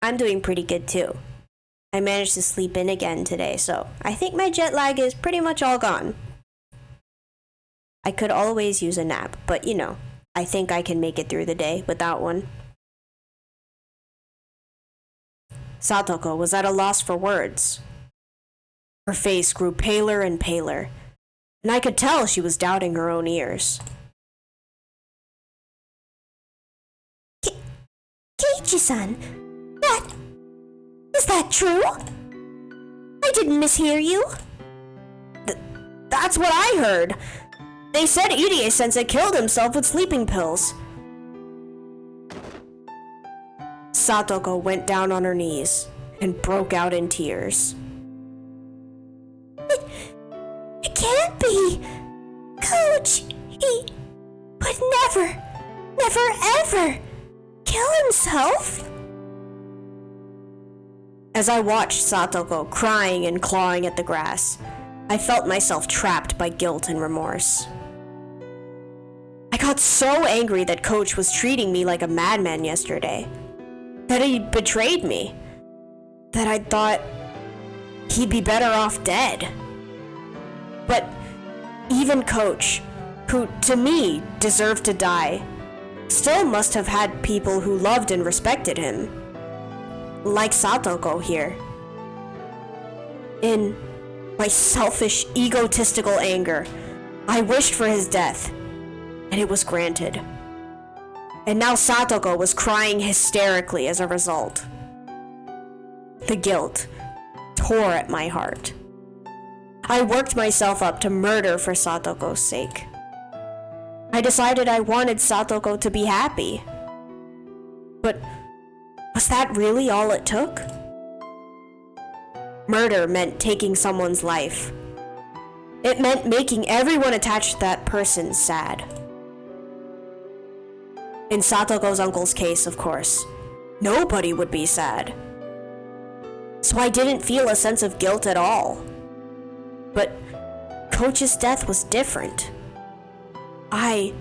I'm doing pretty good too. I managed to sleep in again today, so I think my jet lag is pretty much all gone. I could always use a nap, but you know, I think I can make it through the day without one. Satoko was at a loss for words. Her face grew paler and paler, and I could tell she was doubting her own ears. Keiichi-san, is that true? I didn't mishear you. That's what I heard. They said Irie-sensei killed himself with sleeping pills. Satoko went down on her knees and broke out in tears. It can't be! Coach, he would never ever kill himself? As I watched Satoko crying and clawing at the grass, I felt myself trapped by guilt and remorse. I got so angry that Coach was treating me like a madman yesterday, that he betrayed me, that I thought he'd be better off dead. But even Coach, who to me deserved to die, still must have had people who loved and respected him. Like Satoko here. In my selfish, egotistical anger, I wished for his death, and it was granted. And now Satoko was crying hysterically as a result. The guilt tore at my heart. I worked myself up to murder for Satoko's sake. I decided I wanted Satoko to be happy. But was that really all it took? Murder meant taking someone's life. It meant making everyone attached to that person sad. In Satoko's uncle's case, of course, nobody would be sad. So I didn't feel a sense of guilt at all. But Coach's death was different. I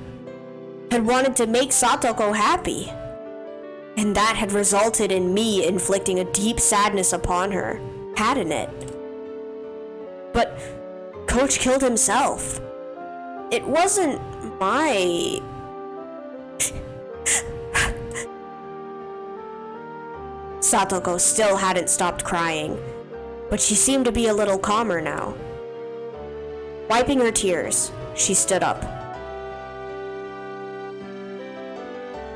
had wanted to make Satoko happy, and that had resulted in me inflicting a deep sadness upon her, hadn't it? But Coach killed himself. It wasn't my... Satoko still hadn't stopped crying, but she seemed to be a little calmer now. Wiping her tears, she stood up.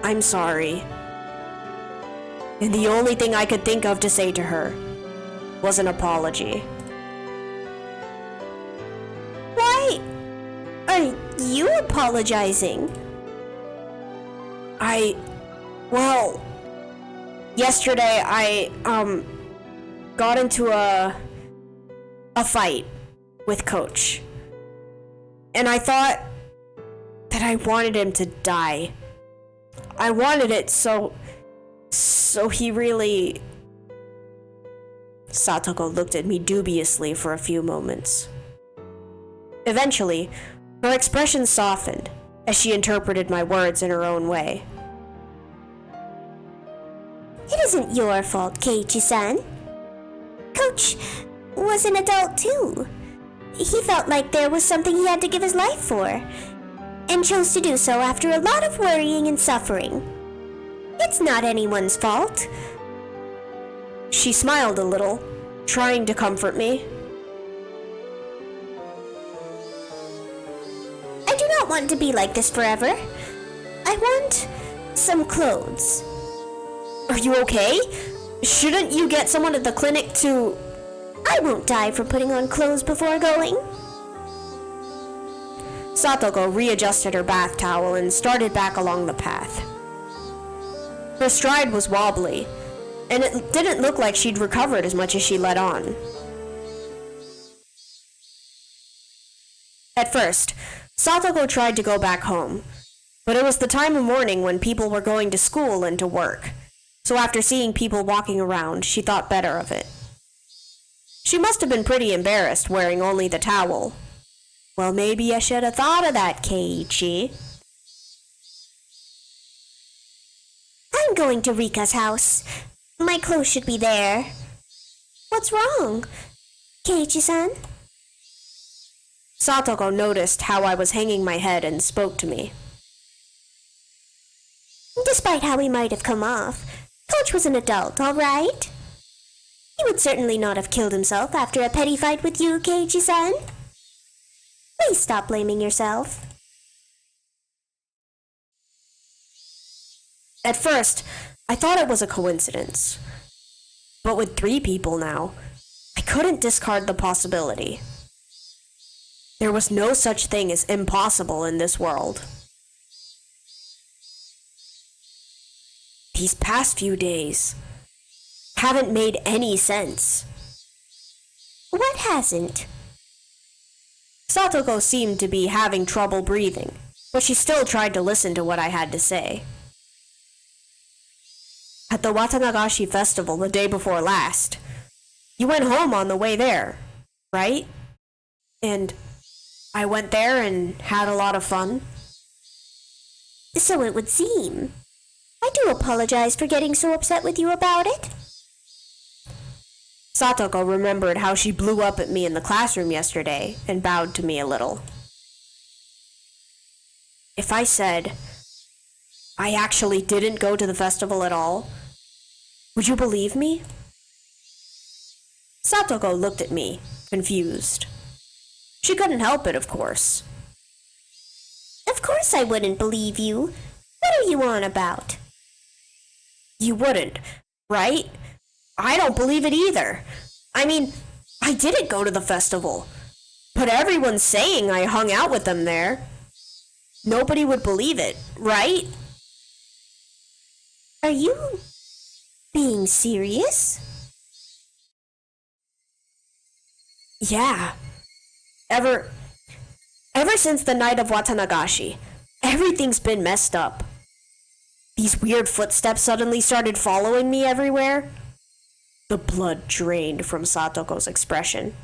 I'm sorry. And the only thing I could think of to say to her was an apology. Why are you apologizing? Well, yesterday I got into a fight with Coach. And I thought that I wanted him to die. I wanted it so he really... Satoko looked at me dubiously for a few moments. Eventually, her expression softened as she interpreted my words in her own way. It isn't your fault, Keiichi-san. Coach was an adult too. He felt like there was something he had to give his life for, and chose to do so after a lot of worrying and suffering. It's not anyone's fault. She smiled a little, trying to comfort me. I do not want to be like this forever. I want some clothes. Are you okay? Shouldn't you get someone at the clinic to... I won't die for putting on clothes before going. Satoko readjusted her bath towel and started back along the path. Her stride was wobbly, and it didn't look like she'd recovered as much as she let on. At first, Satoko tried to go back home, but it was the time of morning when people were going to school and to work, so after seeing people walking around, she thought better of it. She must have been pretty embarrassed wearing only the towel. Well, maybe I should have thought of that, Keiichi. I'm going to Rika's house. My clothes should be there. What's wrong, Keiichi-san? Satoko noticed how I was hanging my head and spoke to me. Despite how he might have come off, Coach was an adult, all right? He would certainly not have killed himself after a petty fight with you, Keiichi-san. Please stop blaming yourself. At first, I thought it was a coincidence. But with 3 people now, I couldn't discard the possibility. There was no such thing as impossible in this world. These past few days haven't made any sense. What hasn't? Satoko seemed to be having trouble breathing, but she still tried to listen to what I had to say. At the Watanagashi festival the day before last, you went home on the way there, right? And I went there and had a lot of fun. So it would seem. I do apologize for getting so upset with you about it. Satoko remembered how she blew up at me in the classroom yesterday and bowed to me a little. If I said I actually didn't go to the festival at all, would you believe me? Satoko looked at me, confused. She couldn't help it, of course. Of course I wouldn't believe you. What are you on about? You wouldn't, right? I don't believe it either. I mean, I didn't go to the festival. But everyone's saying I hung out with them there. Nobody would believe it, right? Are you being serious? Yeah. Ever since the night of Watanagashi, everything's been messed up. These weird footsteps suddenly started following me everywhere. The blood drained from Satoko's expression.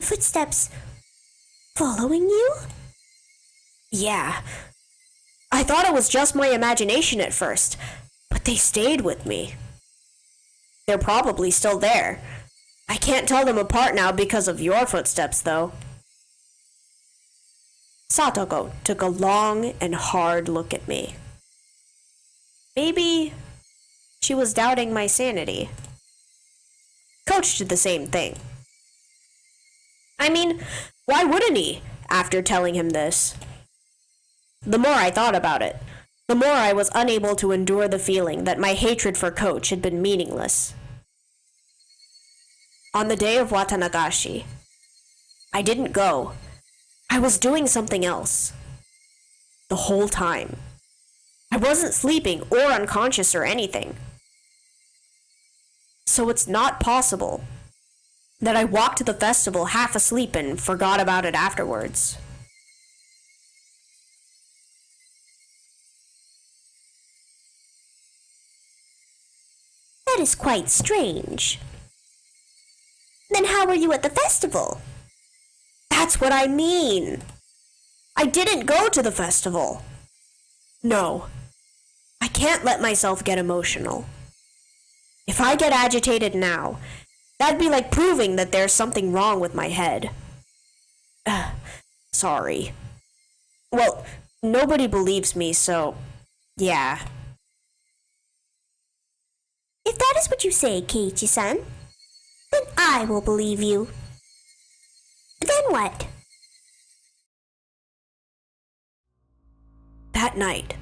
Footsteps following you? Yeah. I thought it was just my imagination at first, but they stayed with me. They're probably still there. I can't tell them apart now because of your footsteps, though. Satoko took a long and hard look at me. Maybe she was doubting my sanity. Coach did the same thing. I mean, why wouldn't he, after telling him this? The more I thought about it, the more I was unable to endure the feeling that my hatred for Coach had been meaningless. On the day of Watanagashi, I didn't go. I was doing something else. The whole time. I wasn't sleeping or unconscious or anything. So it's not possible that I walked to the festival half asleep and forgot about it afterwards. That is quite strange. Then how were you at the festival? That's what I mean. I didn't go to the festival. No, I can't let myself get emotional. If I get agitated now, that'd be like proving that there's something wrong with my head. Sorry. Well, nobody believes me, so yeah. If that is what you say, Keiichi-san, then I will believe you. Then what? That night,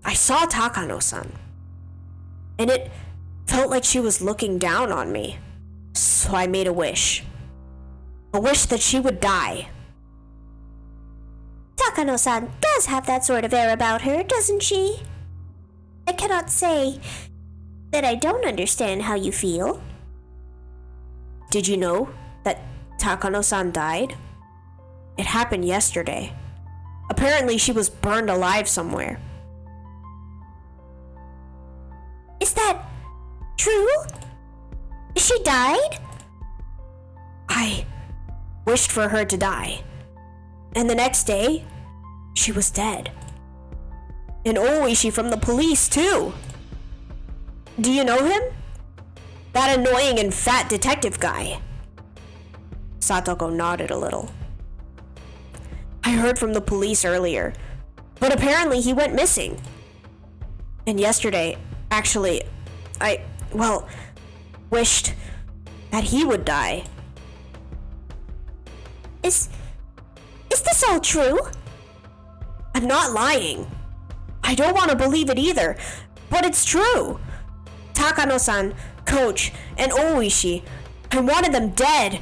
I saw Takano-san, and it felt like she was looking down on me. So I made a wish. A wish that she would die. Takano-san does have that sort of air about her, doesn't she? I cannot say that I don't understand how you feel. Did you know that Takano-san died? It happened yesterday. Apparently she was burned alive somewhere. Is that true? She died? I wished for her to die. And the next day, she was dead. And Oishi from the police, too. Do you know him? That annoying and fat detective guy. Satoko nodded a little. I heard from the police earlier, but apparently he went missing. And yesterday, actually, I wished that he would die. Is this all true? I'm not lying. I don't want to believe it either, but it's true. Takano-san, Coach, and Oishi, I wanted them dead,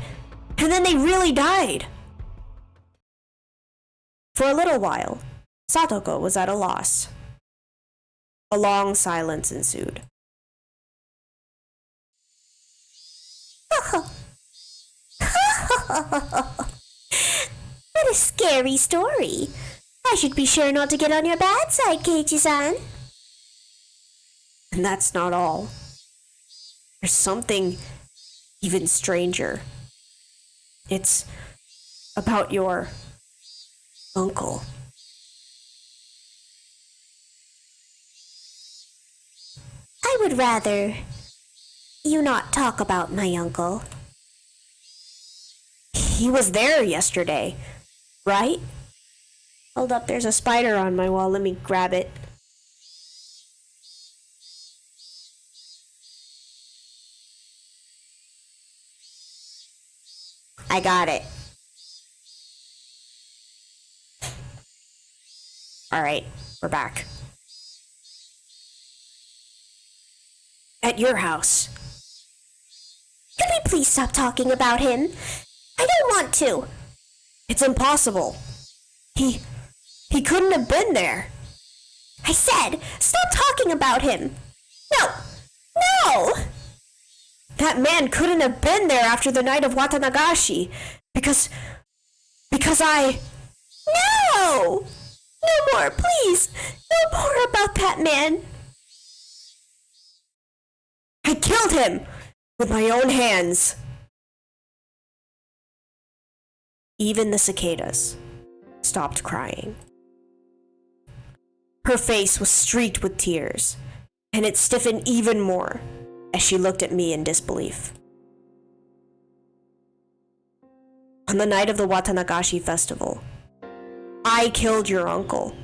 and then they really died. For a little while, Satoko was at a loss. A long silence ensued. What a scary story. I should be sure not to get on your bad side, Keiichi-san. And that's not all. There's something even stranger. It's about your uncle. I would rather you not talk about my uncle. He was there yesterday, right? Hold up, there's a spider on my wall. Let me grab it. I got it. Alright, we're back. At your house. Could we please stop talking about him? I don't want to. It's impossible. He couldn't have been there. I said, stop talking about him. No! No! That man couldn't have been there after the night of Watanagashi. Because I... No! No more, please! No more about that man! I killed him! With my own hands. Even the cicadas stopped crying. Her face was streaked with tears, and it stiffened even more as she looked at me in disbelief. On the night of the Watanagashi festival, I killed your uncle.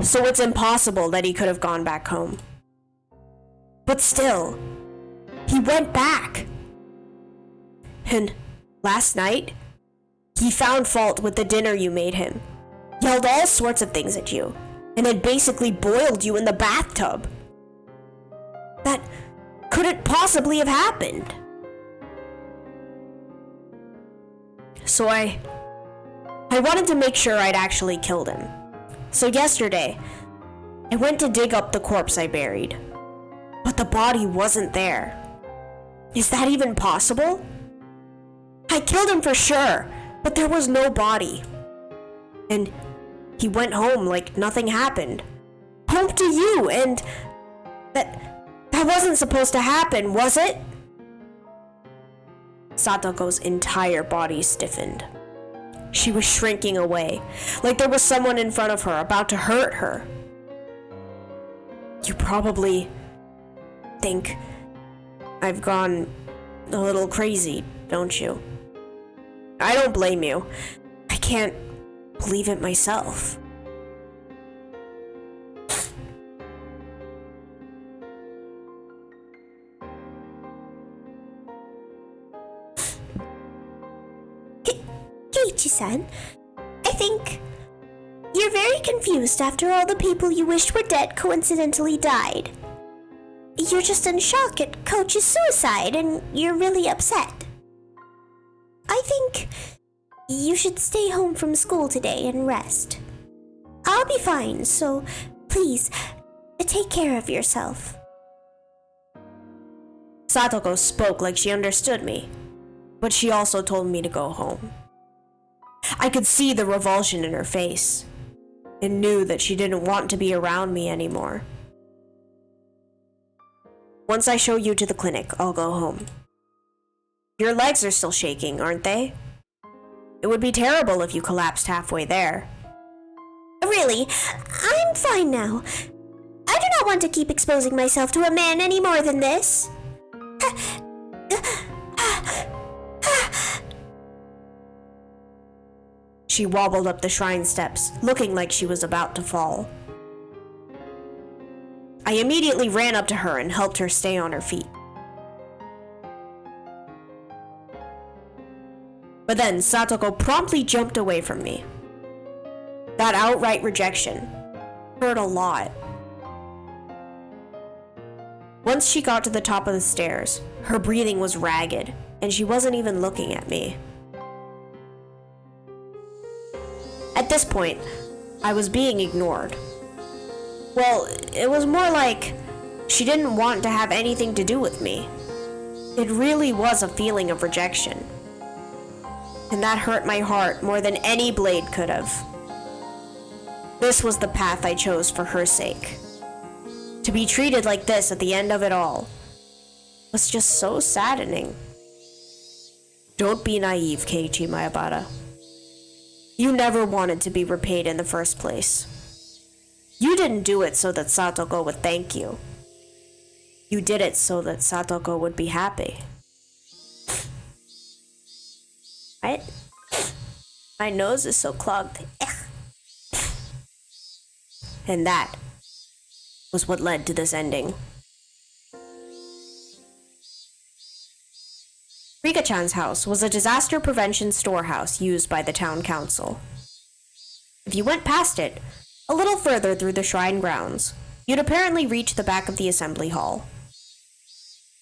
So it's impossible that he could have gone back home. But still, he went back. And last night, he found fault with the dinner you made him, yelled all sorts of things at you, and had basically boiled you in the bathtub. That couldn't possibly have happened. So I wanted to make sure I'd actually killed him. So yesterday, I went to dig up the corpse I buried. But the body wasn't there. Is that even possible? I killed him for sure, but there was no body. And he went home like nothing happened. Home to you, and that wasn't supposed to happen, was it? Satoko's entire body stiffened. She was shrinking away, like there was someone in front of her about to hurt her. You probably think I've gone a little crazy, don't you? I don't blame you. I can't believe it myself. Keiichi-san, I think you're very confused after all the people you wished were dead coincidentally died. You're just in shock at Coach's suicide and you're really upset. I think you should stay home from school today and rest. I'll be fine, so please, take care of yourself. Satoko spoke like she understood me, but she also told me to go home. I could see the revulsion in her face, and knew that she didn't want to be around me anymore. Once I show you to the clinic, I'll go home. Your legs are still shaking, aren't they? It would be terrible if you collapsed halfway there. Really, I'm fine now. I do not want to keep exposing myself to a man any more than this. She wobbled up the shrine steps, looking like she was about to fall. I immediately ran up to her and helped her stay on her feet. But then Satoko promptly jumped away from me. That outright rejection hurt a lot. Once she got to the top of the stairs, her breathing was ragged, and she wasn't even looking at me. At this point, I was being ignored. Well, it was more like she didn't want to have anything to do with me. It really was a feeling of rejection. And that hurt my heart more than any blade could have. This was the path I chose for her sake. To be treated like this at the end of it all was just so saddening. Don't be naive, Keiichi Maebara. You never wanted to be repaid in the first place. You didn't do it so that Satoko would thank you. You did it so that Satoko would be happy. Right? My nose is so clogged. And that was what led to this ending. Rika-chan's house was a disaster prevention storehouse used by the town council. If you went past it, a little further through the shrine grounds, you'd apparently reach the back of the assembly hall.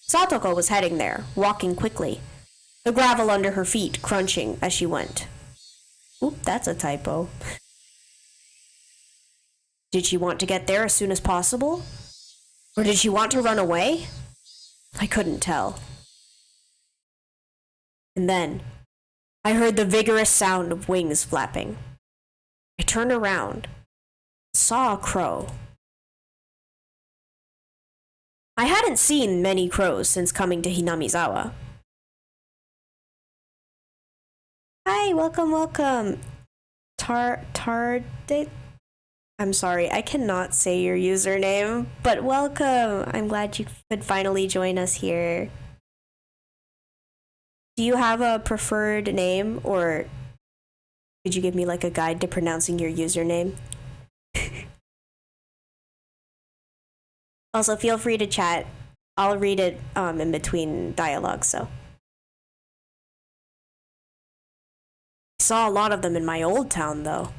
Satoko was heading there, walking quickly, the gravel under her feet crunching as she went. Oop, that's a typo. Did she want to get there as soon as possible? Or did she want to run away? I couldn't tell. And then, I heard the vigorous sound of wings flapping. I turned around, saw a crow. I hadn't seen many crows since coming to Hinamizawa. Hi, welcome. I'm sorry, I cannot say your username, but welcome. I'm glad you could finally join us here. Do you have a preferred name, or could you give me like a guide to pronouncing your username? Also, feel free to chat. I'll read it in between dialogue, so. I saw a lot of them in my old town, though.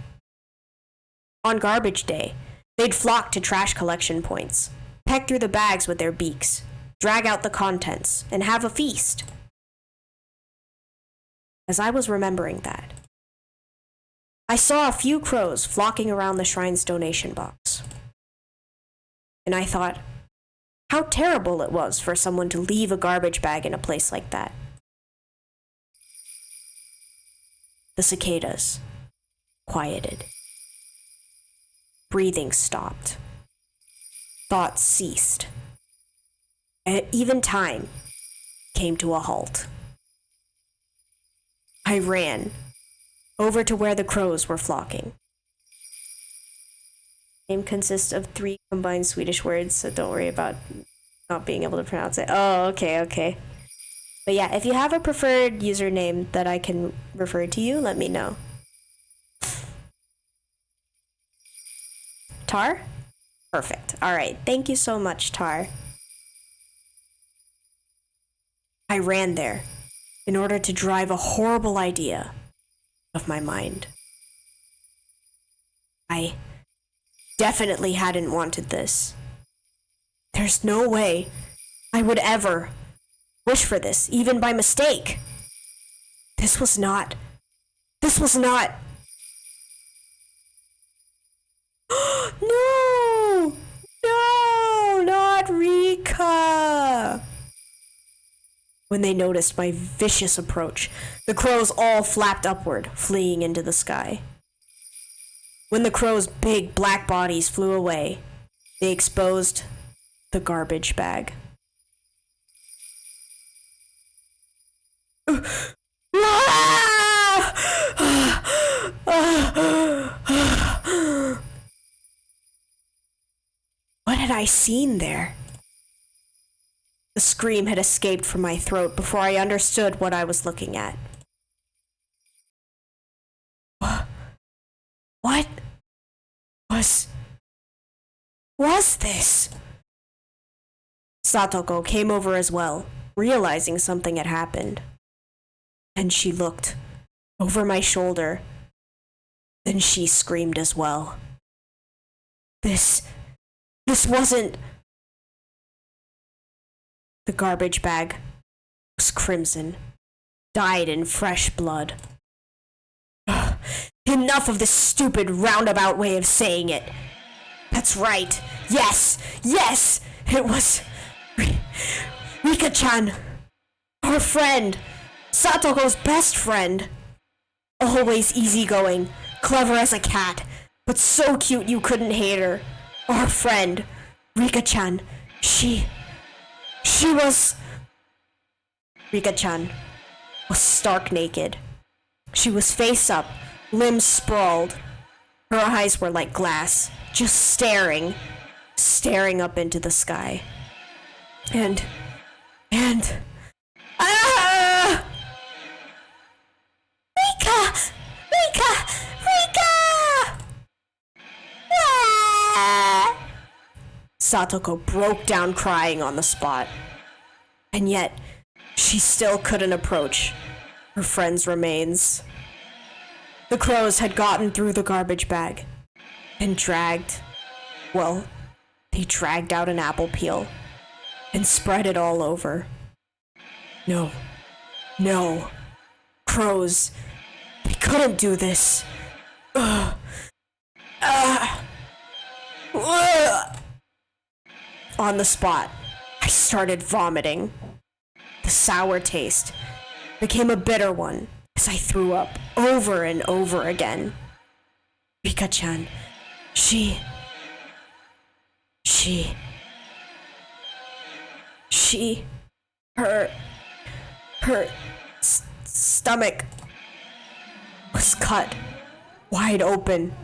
On garbage day, they'd flock to trash collection points, peck through the bags with their beaks, drag out the contents, and have a feast. As I was remembering that, I saw a few crows flocking around the shrine's donation box. And I thought, how terrible it was for someone to leave a garbage bag in a place like that. The cicadas quieted. Breathing stopped. Thoughts ceased. And even time came to a halt. I ran over to where the crows were flocking. Name consists of 3 combined Swedish words, so don't worry about not being able to pronounce it. Oh, okay. But yeah, if you have a preferred username that I can refer to you, let me know. Tar? Perfect. Alright, thank you so much, Tar. I ran there in order to drive a horrible idea of my mind. I definitely hadn't wanted this. There's no way I would ever wish for this, even by mistake. This was not. No! No! Not Rika! When they noticed my vicious approach, the crows all flapped upward, fleeing into the sky. When the crows' big black bodies flew away, they exposed the garbage bag. What had I seen there? The scream had escaped from my throat before I understood what I was looking at. What was this? Satoko came over as well, realizing something had happened. And she looked over my shoulder. Then she screamed as well. This wasn't... The garbage bag was crimson, dyed in fresh blood. Ugh, enough of this stupid roundabout way of saying it. That's right. Yes, it was Rika-chan, our friend, Satoko's best friend. Always easygoing, clever as a cat, but so cute you couldn't hate her. Our friend, Rika-chan, she was... Rika-chan was stark naked. She was face up, limbs sprawled. Her eyes were like glass, just staring up into the sky. And... Ah! Rika! Ah! Satoko broke down crying on the spot. And yet, she still couldn't approach her friend's remains. The crows had gotten through the garbage bag and they dragged out an apple peel and spread it all over. No. Crows, they couldn't do this. On the spot, I started vomiting. The sour taste became a bitter one as I threw up over and over again. Rika-chan, her stomach was cut wide open,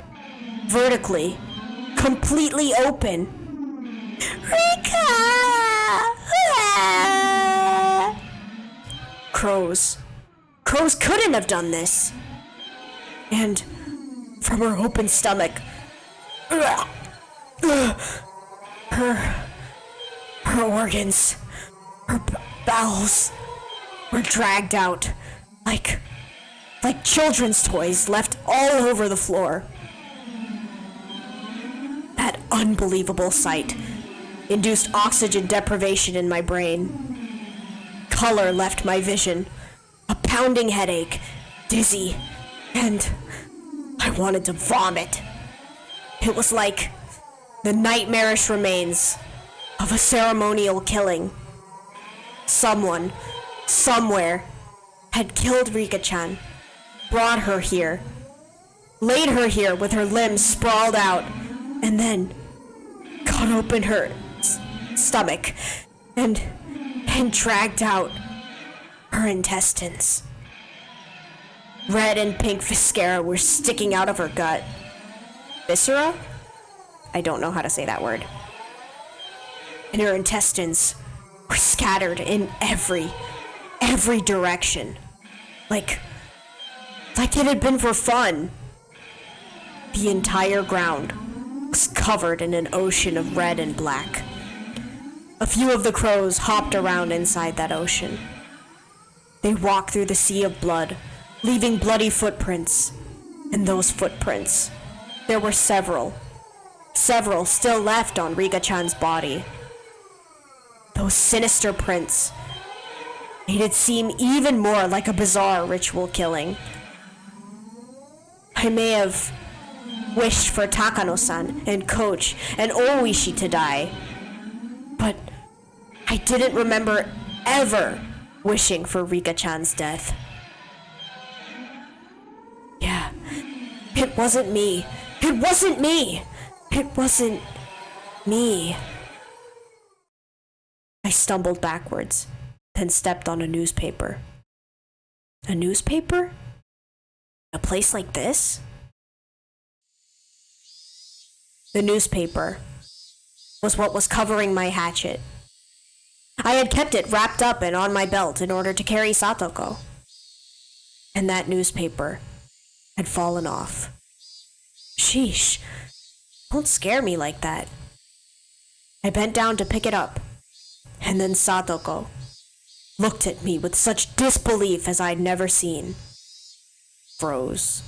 vertically, completely open. Rika! Crows couldn't have done this. And from her open stomach, her organs, her bowels were dragged out like children's toys left all over the floor. That unbelievable sight induced oxygen deprivation in my brain. Color left my vision, a pounding headache, dizzy, and I wanted to vomit. It was like the nightmarish remains of a ceremonial killing. Someone, somewhere, had killed Rika-chan, brought her here, laid her here with her limbs sprawled out, and then cut open her stomach and dragged out her intestines. Red and pink viscera were sticking out of her gut. Viscera? I don't know how to say that word. And her intestines were scattered in every direction. Like it had been for fun. The entire ground was covered in an ocean of red and black. A few of the crows hopped around inside that ocean. They walked through the sea of blood, leaving bloody footprints. And those footprints, there were several still left on Rika-chan's body. Those sinister prints made it seem even more like a bizarre ritual killing. I may have wished for Takano-san and Coach and Oishi to die, but I didn't remember ever wishing for Rika-chan's death. Yeah, it wasn't me. It wasn't me. I stumbled backwards, then stepped on a newspaper. A newspaper? A place like this? The newspaper was what was covering my hatchet. I had kept it wrapped up and on my belt in order to carry Satoko. And that newspaper had fallen off. Sheesh, don't scare me like that. I bent down to pick it up, and then Satoko looked at me with such disbelief as I'd never seen. Froze.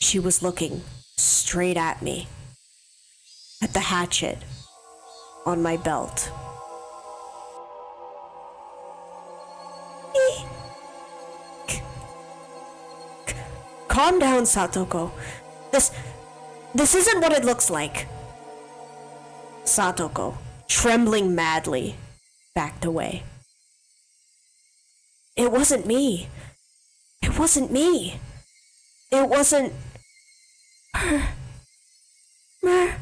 She was looking straight at me, at the hatchet on my belt. Calm down, Satoko. This isn't what it looks like. Satoko, trembling madly, backed away. It wasn't me. It wasn't me. It wasn't her. Murderer.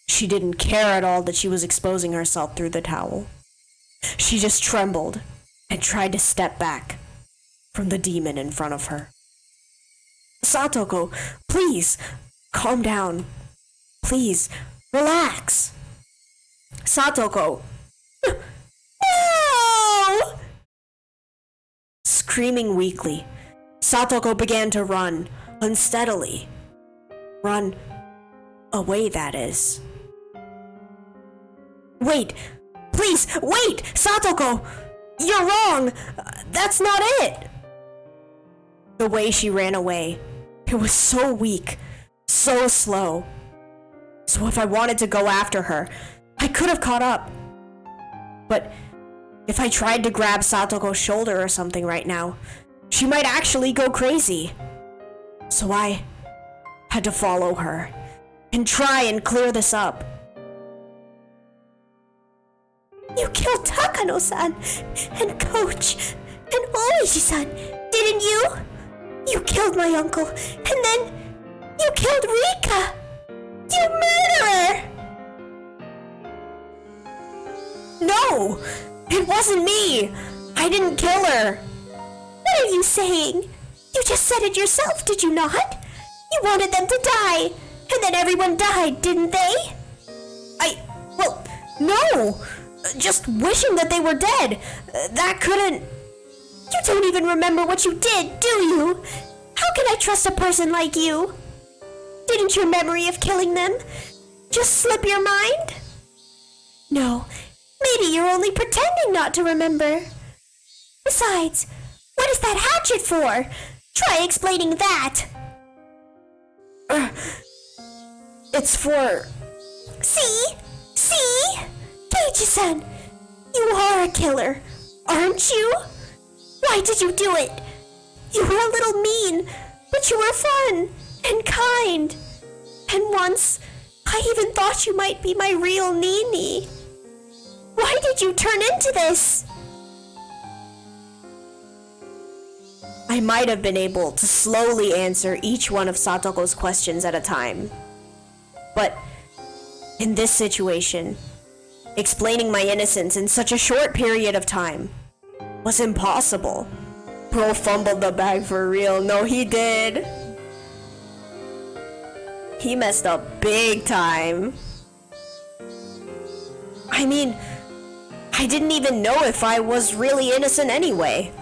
She didn't care at all that she was exposing herself through the towel. She just trembled and tried to step back from the demon in front of her. Satoko, please, calm down. Please, relax. Satoko. No! Screaming weakly, Satoko began to run, unsteadily. Run away, that is. Wait! Please, wait! Satoko! You're wrong! That's not it! The way she ran away, it was so weak, so slow. So if I wanted to go after her, I could have caught up. But if I tried to grab Satoko's shoulder or something right now, she might actually go crazy. So I had to follow her and try and clear this up. You killed Takano-san and Coach and Oishi-san, didn't you? You killed my uncle, and then you killed Rika! You murderer! No! It wasn't me! I didn't kill her! What are you saying? You just said it yourself, did you not? You wanted them to die, and then everyone died, didn't they? Well, no! Just wishing that they were dead. That couldn't... You don't even remember what you did, do you? How can I trust a person like you? Didn't your memory of killing them just slip your mind? No, maybe you're only pretending not to remember. Besides, what is that hatchet for? Try explaining that. It's for... See? Keiichi-san, you are a killer, aren't you? Why did you do it? You were a little mean, but you were fun and kind. And once, I even thought you might be my real Nini. Why did you turn into this? I might have been able to slowly answer each one of Satoko's questions at a time. But in this situation, explaining my innocence in such a short period of time was impossible. Bro fumbled the bag for real. No, he did. He messed up big time. I mean, I didn't even know if I was really innocent anyway.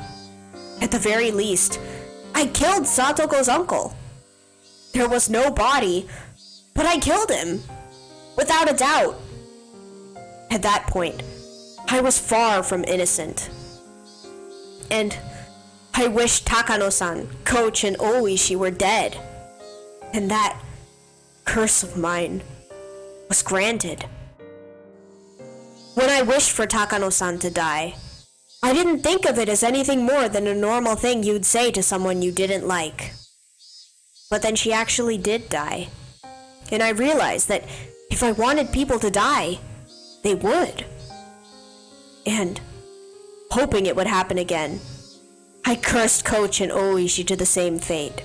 At the very least, I killed Satoko's uncle. There was no body, but I killed him. Without a doubt. At that point, I was far from innocent. And I wished Takano-san, Coach, and Oishi were dead. And that curse of mine was granted. When I wished for Takano-san to die, I didn't think of it as anything more than a normal thing you'd say to someone you didn't like. But then she actually did die. And I realized that if I wanted people to die, they would. And, hoping it would happen again, I cursed Coach and Oishi to the same fate.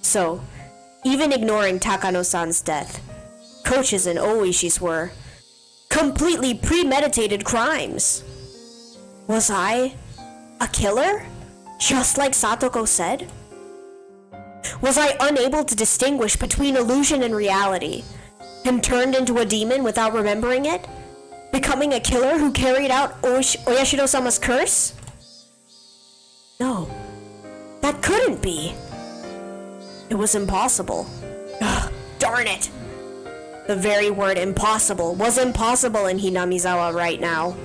So, even ignoring Takano-san's death, Coach's and Oishi's were completely premeditated crimes. Was I a killer? Just like Satoko said? Was I unable to distinguish between illusion and reality, and turned into a demon without remembering it? Becoming a killer who carried out Oyashiro-sama's curse? No, that couldn't be. It was impossible. Ugh, darn it! The very word impossible was impossible in Hinamizawa right now.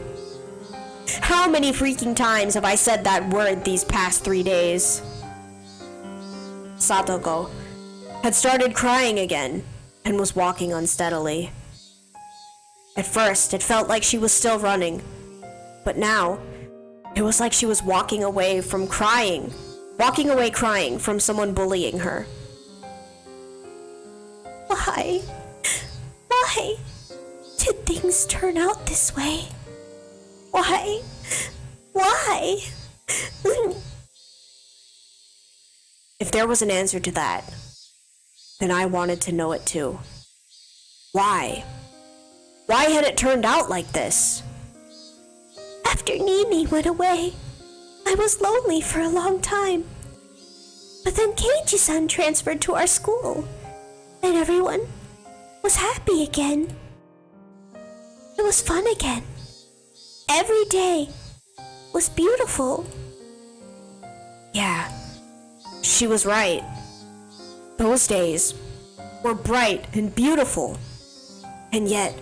How many freaking times have I said that word these past 3 days? Satoko had started crying again and was walking unsteadily. At first, it felt like she was still running, but now, it was like she was walking away crying from someone bullying her. Why did things turn out this way? Why? If there was an answer to that, then I wanted to know it too. Why? Why had it turned out like this? After Nini went away, I was lonely for a long time. But then Keiichi-san transferred to our school, and everyone was happy again. It was fun again. Every day was beautiful. Yeah, she was right. Those days were bright and beautiful. And yet,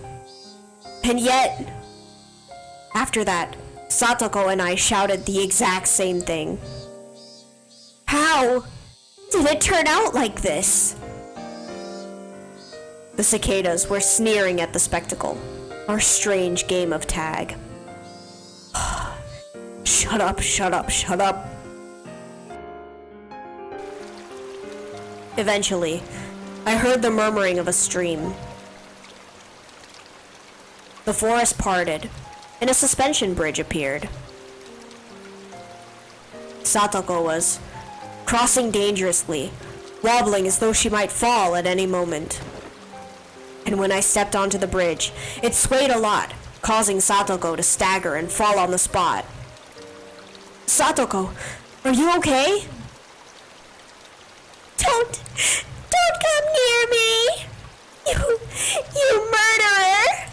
after that, Satoko and I shouted the exact same thing. How did it turn out like this? The cicadas were sneering at the spectacle, our strange game of tag. Shut up, shut up, shut up. Eventually, I heard the murmuring of a stream. The forest parted, and a suspension bridge appeared. Satoko was crossing dangerously, wobbling as though she might fall at any moment. And when I stepped onto the bridge, it swayed a lot, causing Satoko to stagger and fall on the spot. Satoko, are you okay? Don't come near me! You murderer!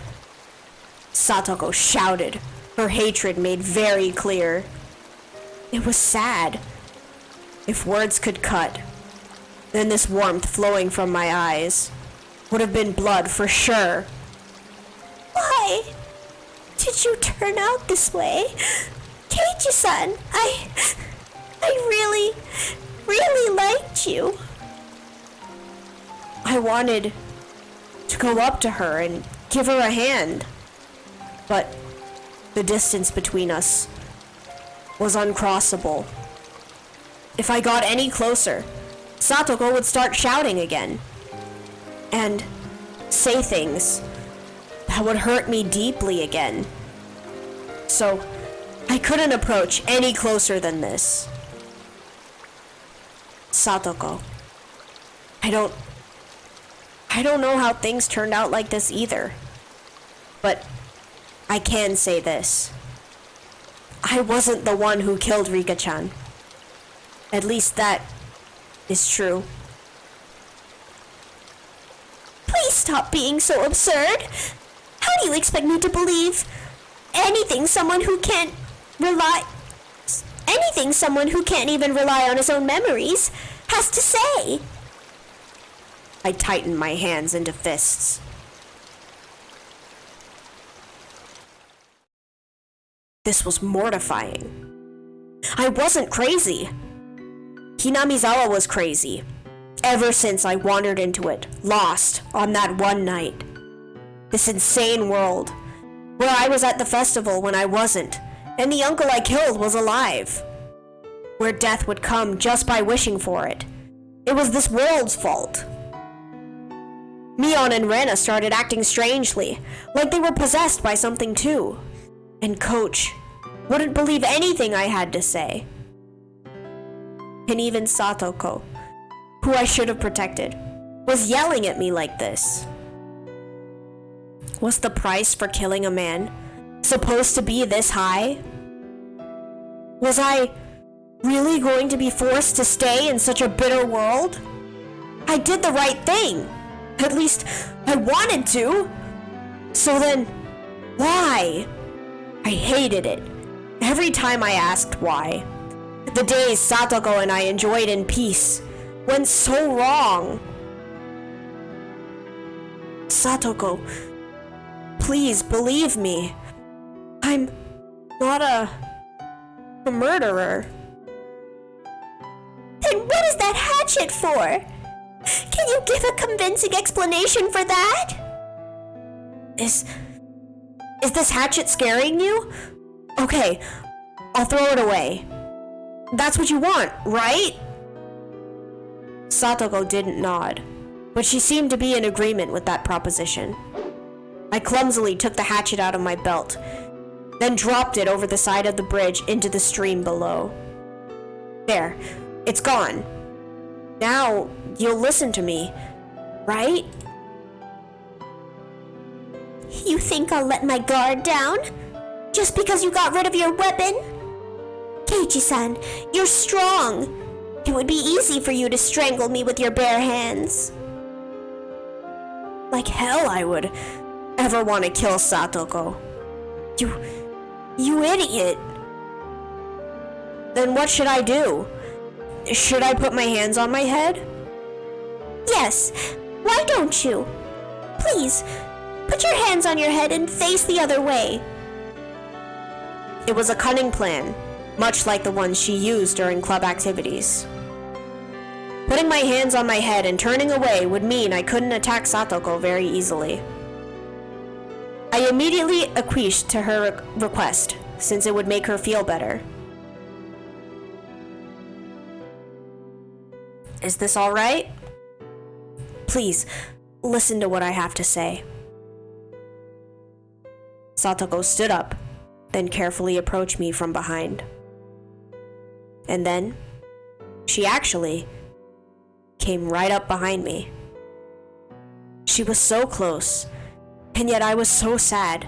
Satoko shouted, her hatred made very clear. It was sad. If words could cut, then this warmth flowing from my eyes would have been blood for sure. Why did you turn out this way? Keiichi-san, I really liked you. I wanted to go up to her and give her a hand, but the distance between us was uncrossable. If I got any closer, Satoko would start shouting again and say things that would hurt me deeply again. So I couldn't approach any closer than this. Satoko, I don't know how things turned out like this either, but I can say this. I wasn't the one who killed Rika-chan. At least that is true. Please stop being so absurd. How do you expect me to believe anything someone who can't even rely on his own memories has to say? I tightened my hands into fists. This was mortifying. I wasn't crazy. Hinamizawa was crazy. Ever since I wandered into it, lost, on that one night. This insane world, where I was at the festival when I wasn't, and the uncle I killed was alive. Where death would come just by wishing for it. It was this world's fault. Mion and Rena started acting strangely, like they were possessed by something too. And Coach wouldn't believe anything I had to say. And even Satoko, who I should have protected, was yelling at me like this. Was the price for killing a man supposed to be this high? Was I really going to be forced to stay in such a bitter world? I did the right thing. At least I wanted to. So then, why? I hated it. Every time I asked why. The days Satoko and I enjoyed in peace went so wrong. Satoko, please believe me. I'm not a murderer. Then what is that hatchet for? Can you give a convincing explanation for that? Is this hatchet scaring you? Okay, I'll throw it away. That's what you want, right? Satoko didn't nod, but she seemed to be in agreement with that proposition. I clumsily took the hatchet out of my belt, then dropped it over the side of the bridge into the stream below. There, it's gone. Now, you'll listen to me, right? You think I'll let my guard down? Just because you got rid of your weapon? Keiichi-san, you're strong. It would be easy for you to strangle me with your bare hands. Like hell I would ever want to kill Satoko. You idiot. Then what should I do? Should I put my hands on my head? Yes, why don't you? Please, put your hands on your head and face the other way. It was a cunning plan, much like the ones she used during club activities. Putting my hands on my head and turning away would mean I couldn't attack Satoko very easily. I immediately acquiesced to her request, since it would make her feel better. Is this all right? Please, listen to what I have to say. Satoko stood up, then carefully approached me from behind. And then, she actually came right up behind me. She was so close, and yet I was so sad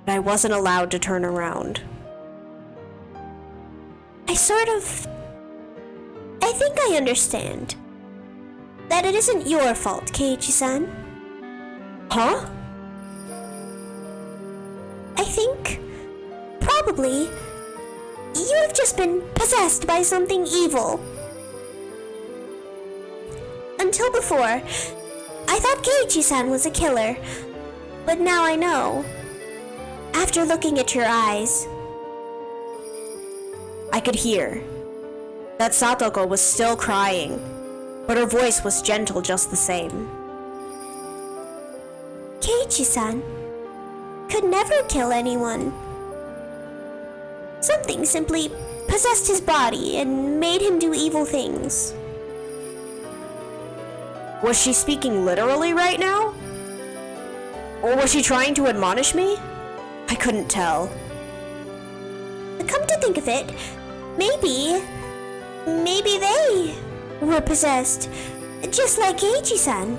that I wasn't allowed to turn around. I think I understand. That it isn't your fault, Keiichi-san. Huh? I think, probably, you have just been possessed by something evil. Until before, I thought Keiichi-san was a killer, but now I know. After looking at your eyes, I could hear that Satoko was still crying, but her voice was gentle just the same. Keiichi-san could never kill anyone. Something simply possessed his body and made him do evil things. Was she speaking literally right now? Or was she trying to admonish me? I couldn't tell. Come to think of it, maybe they were possessed, just like Keiichi-san.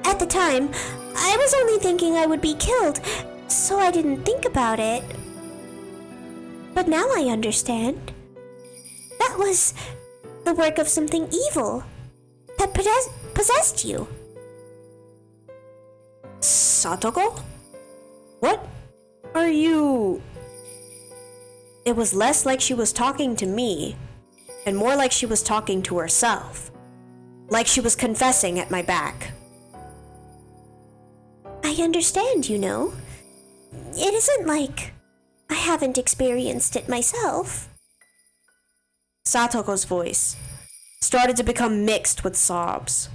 At the time, I was only thinking I would be killed, so I didn't think about it. But now I understand. That was the work of something evil that possessed you. Satoko? What are you... It was less like she was talking to me, and more like she was talking to herself. Like she was confessing at my back. I understand, you know. It isn't like I haven't experienced it myself. Satoko's voice started to become mixed with sobs.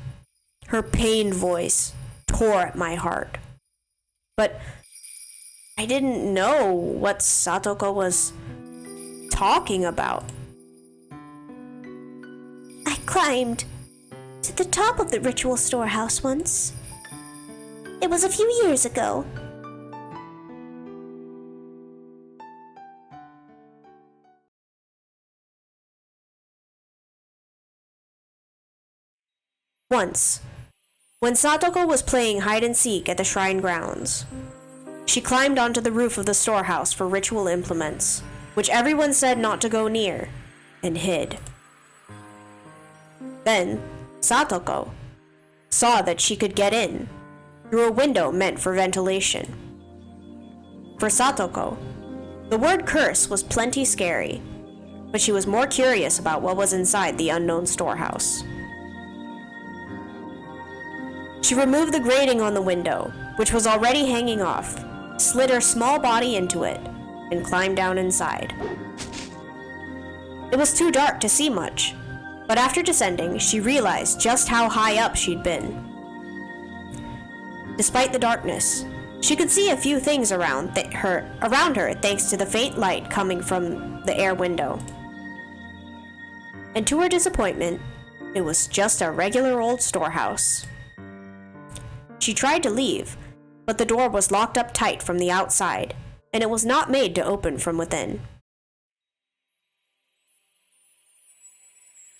Her pained voice tore at my heart. But I didn't know what Satoko was talking about. I climbed to the top of the ritual storehouse once. It was a few years ago. Once, when Satoko was playing hide and seek at the shrine grounds, she climbed onto the roof of the storehouse for ritual implements, which everyone said not to go near, and hid. Then, Satoko saw that she could get in through a window meant for ventilation. For Satoko, the word curse was plenty scary, but she was more curious about what was inside the unknown storehouse. She removed the grating on the window, which was already hanging off, slid her small body into it, and climbed down inside. It was too dark to see much, but after descending, she realized just how high up she'd been. Despite the darkness, she could see a few things around her thanks to the faint light coming from the air window. And to her disappointment, it was just a regular old storehouse. She tried to leave, but the door was locked up tight from the outside, and it was not made to open from within.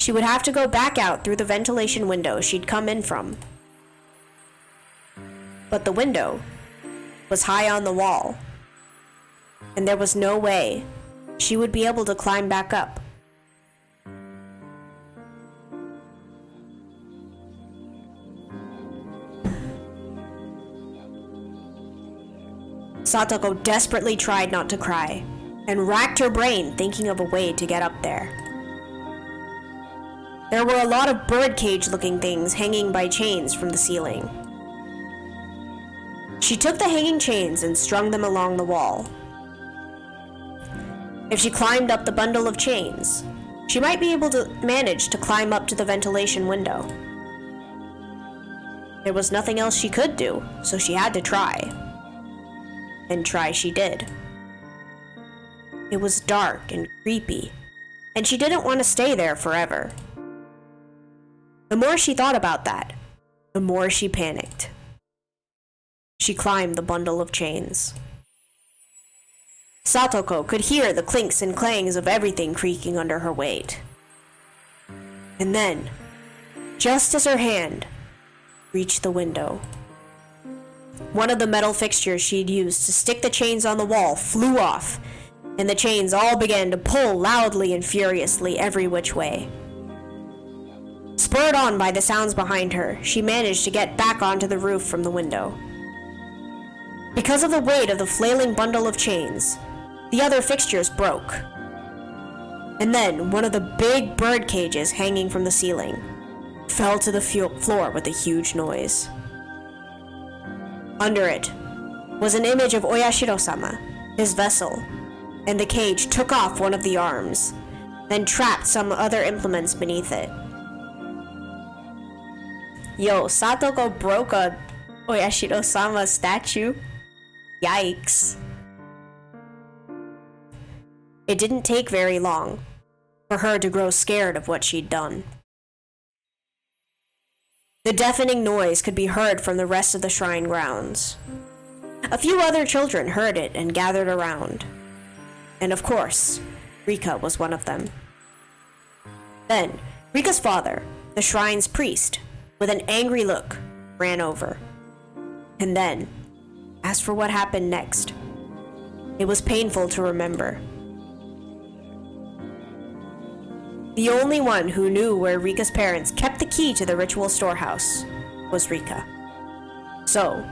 She would have to go back out through the ventilation window she'd come in from. But the window was high on the wall, and there was no way she would be able to climb back up. Satoko desperately tried not to cry, and racked her brain thinking of a way to get up there. There were a lot of birdcage-looking things hanging by chains from the ceiling. She took the hanging chains and strung them along the wall. If she climbed up the bundle of chains, she might be able to manage to climb up to the ventilation window. There was nothing else she could do, so she had to try. And try she did. It was dark and creepy, and she didn't want to stay there forever. The more she thought about that, the more she panicked. She climbed the bundle of chains. Satoko could hear the clinks and clangs of everything creaking under her weight. And then, just as her hand reached the window, one of the metal fixtures she'd used to stick the chains on the wall flew off, and the chains all began to pull loudly and furiously every which way. Spurred on by the sounds behind her, she managed to get back onto the roof from the window. Because of the weight of the flailing bundle of chains, the other fixtures broke. And then one of the big bird cages hanging from the ceiling fell to the floor with a huge noise. Under it was an image of Oyashiro-sama, his vessel, and the cage took off one of the arms, then trapped some other implements beneath it. Yo, Satoko broke a Oyashiro-sama statue. Yikes. It didn't take very long for her to grow scared of what she'd done. The deafening noise could be heard from the rest of the shrine grounds. A few other children heard it and gathered around. And of course, Rika was one of them. Then, Rika's father, the shrine's priest, with an angry look, ran over. And then, as for what happened next, it was painful to remember. The only one who knew where Rika's parents kept the key to the ritual storehouse was Rika. So,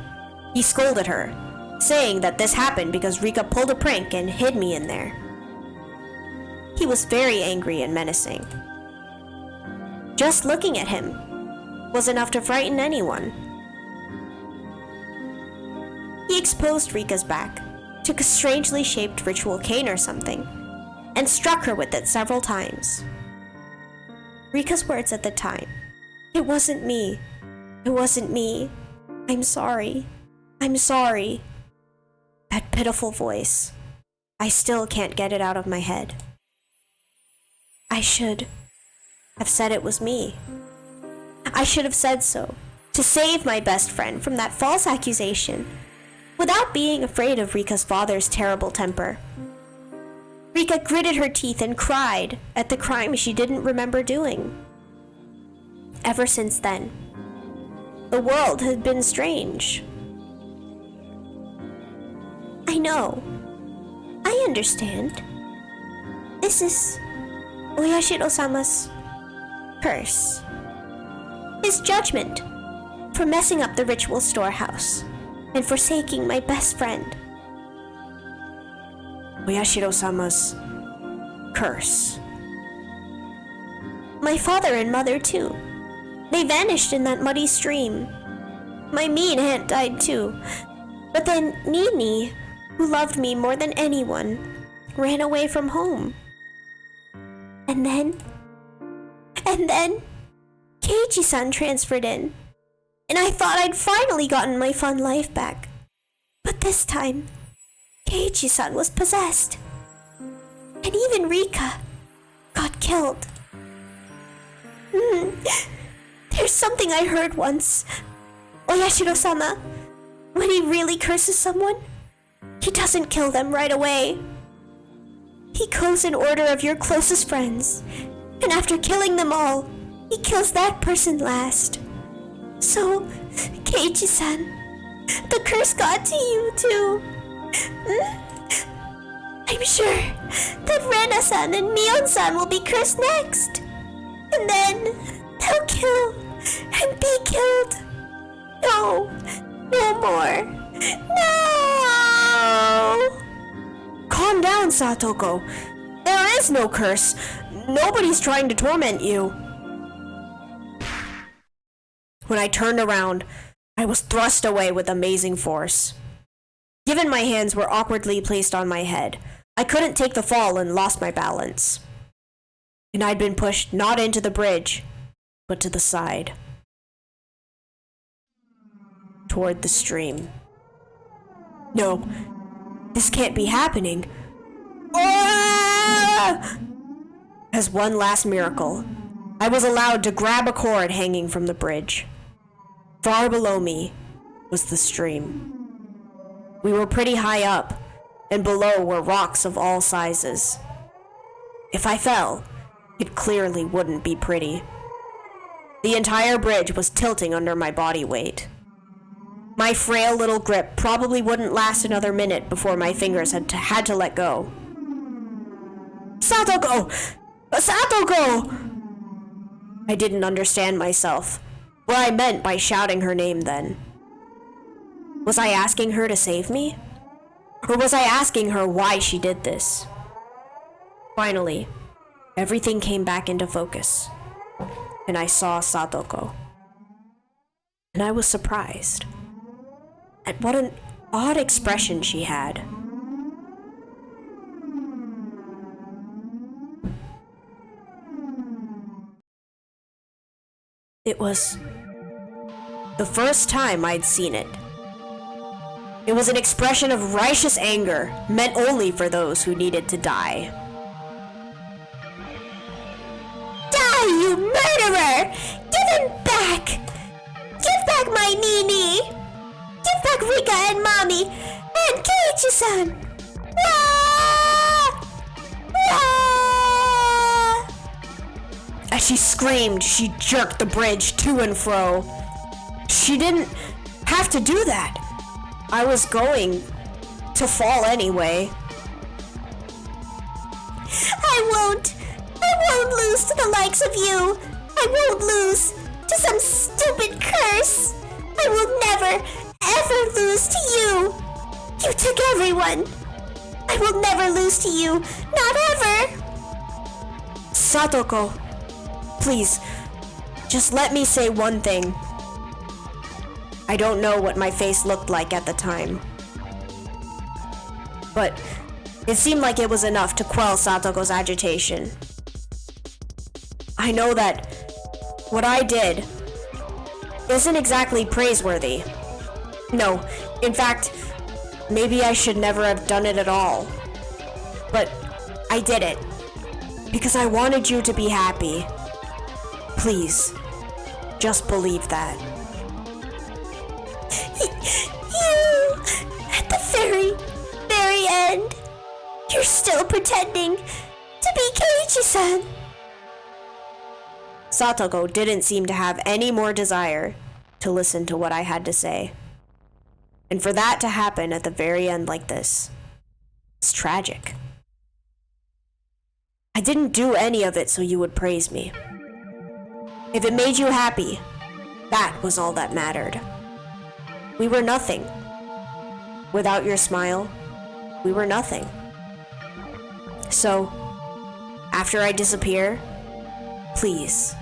he scolded her, saying that this happened because Rika pulled a prank and hid me in there. He was very angry and menacing. Just looking at him was enough to frighten anyone. He exposed Rika's back, took a strangely shaped ritual cane or something, and struck her with it several times. Rika's words at the time, "It wasn't me. It wasn't me. I'm sorry. I'm sorry." That pitiful voice. I still can't get it out of my head. I should have said it was me. I should have said so, to save my best friend from that false accusation, without being afraid of Rika's father's terrible temper. Rika gritted her teeth and cried at the crime she didn't remember doing. Ever since then, the world had been strange. I know. I understand. This is Oyashiro-sama's curse. His judgment for messing up the ritual storehouse and forsaking my best friend. Oyashiro-sama's curse. My father and mother too. They vanished in that muddy stream. My mean aunt died too. But then Nini, who loved me more than anyone, ran away from home. And then Keiichi-san transferred in. And I thought I'd finally gotten my fun life back. But this time, Keiichi-san was possessed. And even Rika got killed. There's something I heard once. Oyashiro-sama, when he really curses someone, he doesn't kill them right away. He goes in order of your closest friends, and after killing them all, he kills that person last. So, Keiichi-san, the curse got to you too. I'm sure that Rena-san and Mion-san will be cursed next. And then they'll kill and be killed. No, no more. No! Calm down, Satoko. There is no curse. Nobody's trying to torment you. When I turned around, I was thrust away with amazing force. Given my hands were awkwardly placed on my head, I couldn't take the fall and lost my balance. and I'd been pushed not into the bridge, but to the side, toward the stream. No, this can't be happening. Ah! As one last miracle, I was allowed to grab a cord hanging from the bridge. Far below me was the stream. We were pretty high up, and below were rocks of all sizes. If I fell, it clearly wouldn't be pretty. The entire bridge was tilting under my body weight. My frail little grip probably wouldn't last another minute before my fingers had to let go. Satoko! Satoko! I didn't understand myself, what I meant by shouting her name then. Was I asking her to save me? Or was I asking her why she did this? Finally, everything came back into focus, and I saw Satoko. And I was surprised at what an odd expression she had. It was the first time I'd seen it. It was an expression of righteous anger, meant only for those who needed to die. Die, you murderer! Give him back! Give back my Nini! Give back Rika and Mommy! And Keiichi-san! Ah! Ah! As she screamed, she jerked the bridge to and fro. She didn't have to do that. I was going to fall anyway. I won't lose to the likes of you. I won't lose to some stupid curse. I will never, ever lose to you. You took everyone. I will never lose to you. Not ever. Satoko, please, just let me say one thing. I don't know what my face looked like at the time, but it seemed like it was enough to quell Satoko's agitation. I know that what I did isn't exactly praiseworthy. No, in fact, maybe I should never have done it at all. But I did it because I wanted you to be happy. Please, just believe that. You, at the very end, you're still pretending to be Keiichi-san. Satoko didn't seem to have any more desire to listen to what I had to say. And for that to happen at the very end like this, it's tragic. I didn't do any of it so you would praise me. If it made you happy, that was all that mattered. We were nothing. Without your smile, we were nothing. So, after I disappear, please,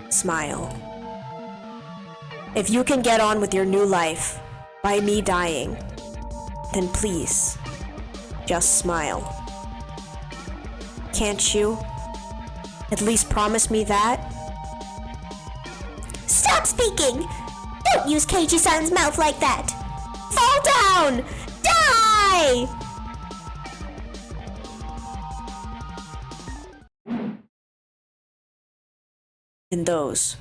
smile. If you can get on with your new life by me dying, then please, just smile. Can't you at least promise me that? Stop speaking! Don't use Keiichi-san's mouth like that! Fall down! Die! And those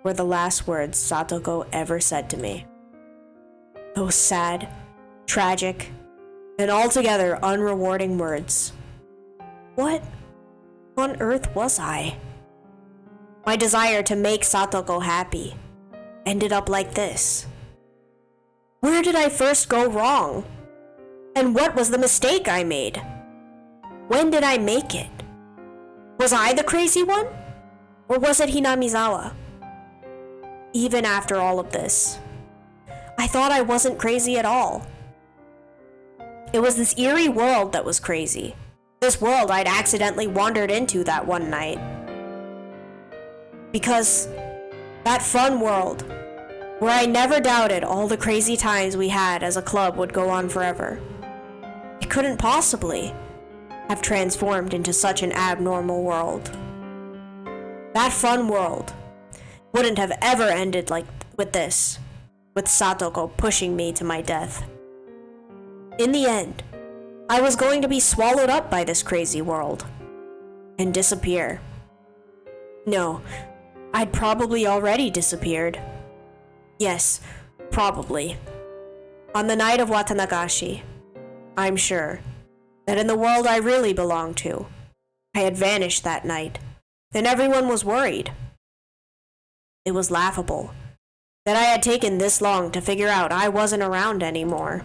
were the last words Satoko ever said to me. Those sad, tragic, and altogether unrewarding words. What on earth was I? My desire to make Satoko happy ended up like this. Where did I first go wrong? And what was the mistake I made? When did I make it? Was I the crazy one? Or was it Hinamizawa? Even after all of this, I thought I wasn't crazy at all. It was this eerie world that was crazy. This world I'd accidentally wandered into that one night. Because that fun world, where I never doubted all the crazy times we had as a club would go on forever. It couldn't possibly have transformed into such an abnormal world. That fun world wouldn't have ever ended like with this, with Satoko pushing me to my death. In the end, I was going to be swallowed up by this crazy world and disappear. No, I'd probably already disappeared. Yes, probably. On the night of Watanagashi, I'm sure that in the world I really belonged to, I had vanished that night, and everyone was worried. It was laughable that I had taken this long to figure out I wasn't around anymore.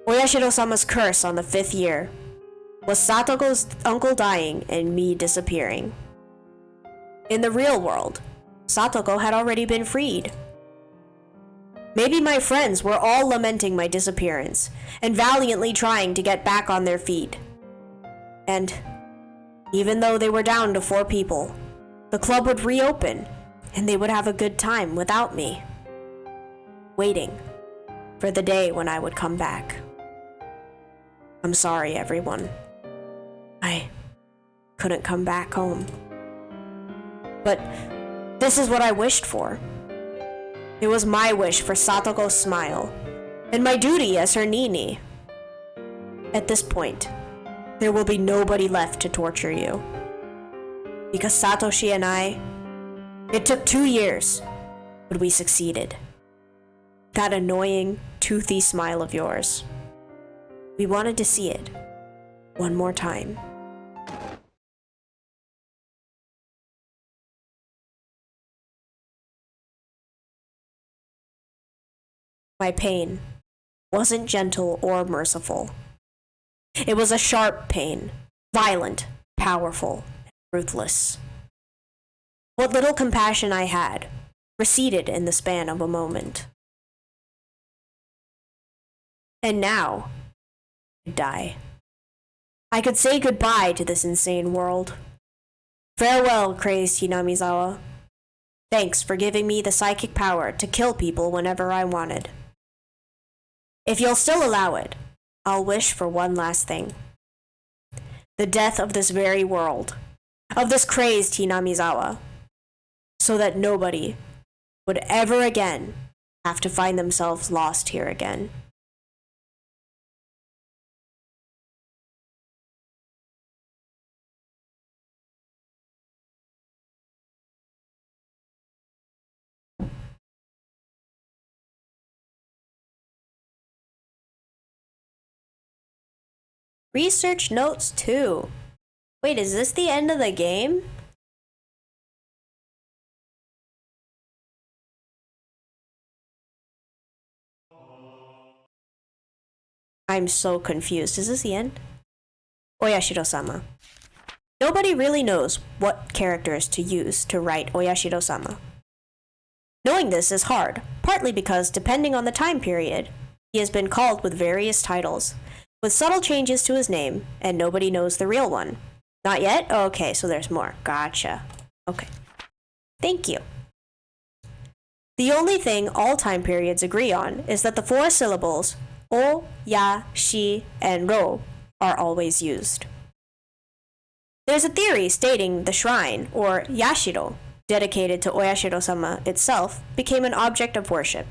Oyashiro-sama's curse on the 5th year was Satoko's uncle dying and me disappearing. In the real world, Satoko had already been freed. Maybe my friends were all lamenting my disappearance and valiantly trying to get back on their feet. And even though they were down to 4 people, the club would reopen and they would have a good time without me, waiting for the day when I would come back. I'm sorry, everyone. I couldn't come back home. But this is what I wished for. It was my wish for Satoko's smile, and my duty as her nini. At this point, there will be nobody left to torture you. Because Satoshi and I, it took 2 years, but we succeeded. That annoying, toothy smile of yours. We wanted to see it one more time. My pain wasn't gentle or merciful. It was a sharp pain, violent, powerful, and ruthless. What little compassion I had receded in the span of a moment. And now, I'd die. I could say goodbye to this insane world. Farewell, crazed Hinamizawa. Thanks for giving me the psychic power to kill people whenever I wanted. If you'll still allow it, I'll wish for one last thing. The death of this very world, of this crazed Hinamizawa, so that nobody would ever again have to find themselves lost here again. Research notes 2. Wait, is this the end of the game? I'm so confused. Is this the end? Oyashiro-sama. Nobody really knows what characters to use to write Oyashiro-sama. Knowing this is hard, partly because depending on the time period, he has been called with various titles, with subtle changes to his name, and nobody knows the real one. Not yet? Okay, so there's more. Gotcha. Okay. Thank you. The only thing all time periods agree on is that the 4 syllables o, ya, shi, and ro are always used. There's a theory stating the shrine, or yashiro, dedicated to Oyashiro-sama itself, became an object of worship,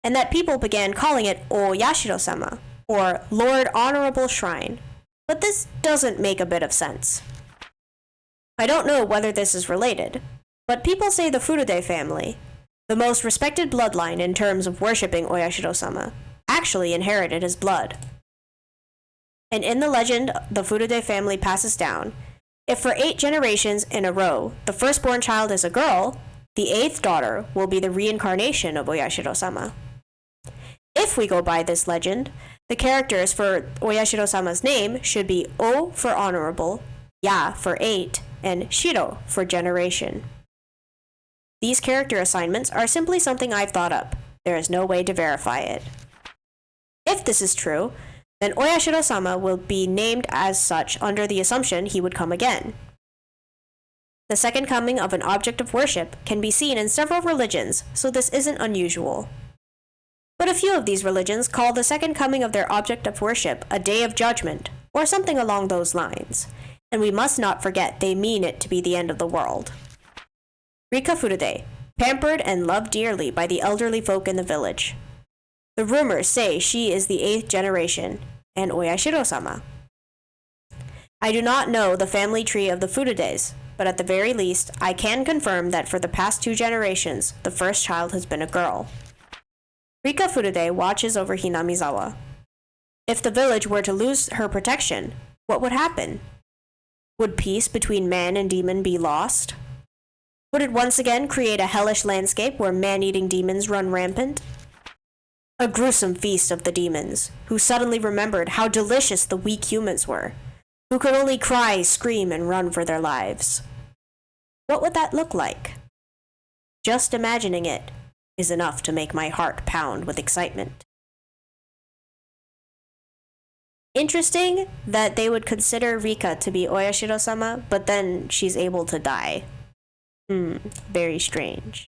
and that people began calling it O Yashiro-sama, or Lord Honorable Shrine, but this doesn't make a bit of sense. I don't know whether this is related, but people say the Furude family, the most respected bloodline in terms of worshipping Oyashiro-sama, actually inherited his blood. And in the legend the Furude family passes down, if for 8 generations in a row the firstborn child is a girl, the 8th daughter will be the reincarnation of Oyashiro-sama. If we go by this legend, the characters for Oyashiro-sama's name should be O for honorable, Ya for 8, and Shiro for generation. These character assignments are simply something I've thought up. There is no way to verify it. If this is true, then Oyashiro-sama will be named as such under the assumption he would come again. The second coming of an object of worship can be seen in several religions, so this isn't unusual. But a few of these religions call the second coming of their object of worship a day of judgment, or something along those lines. And we must not forget they mean it to be the end of the world. Rika Furude, pampered and loved dearly by the elderly folk in the village. The rumors say she is the 8th generation, and Oyashiro-sama. I do not know the family tree of the Furudes, but at the very least, I can confirm that for the past 2 generations, the first child has been a girl. Rika Furude watches over Hinamizawa. If the village were to lose her protection, what would happen? Would peace between man and demon be lost? Would it once again create a hellish landscape where man-eating demons run rampant? A gruesome feast of the demons, who suddenly remembered how delicious the weak humans were, who could only cry, scream, and run for their lives. What would that look like? Just imagining it is enough to make my heart pound with excitement. Interesting that they would consider Rika to be Oyashiro-sama, but then she's able to die. Very strange.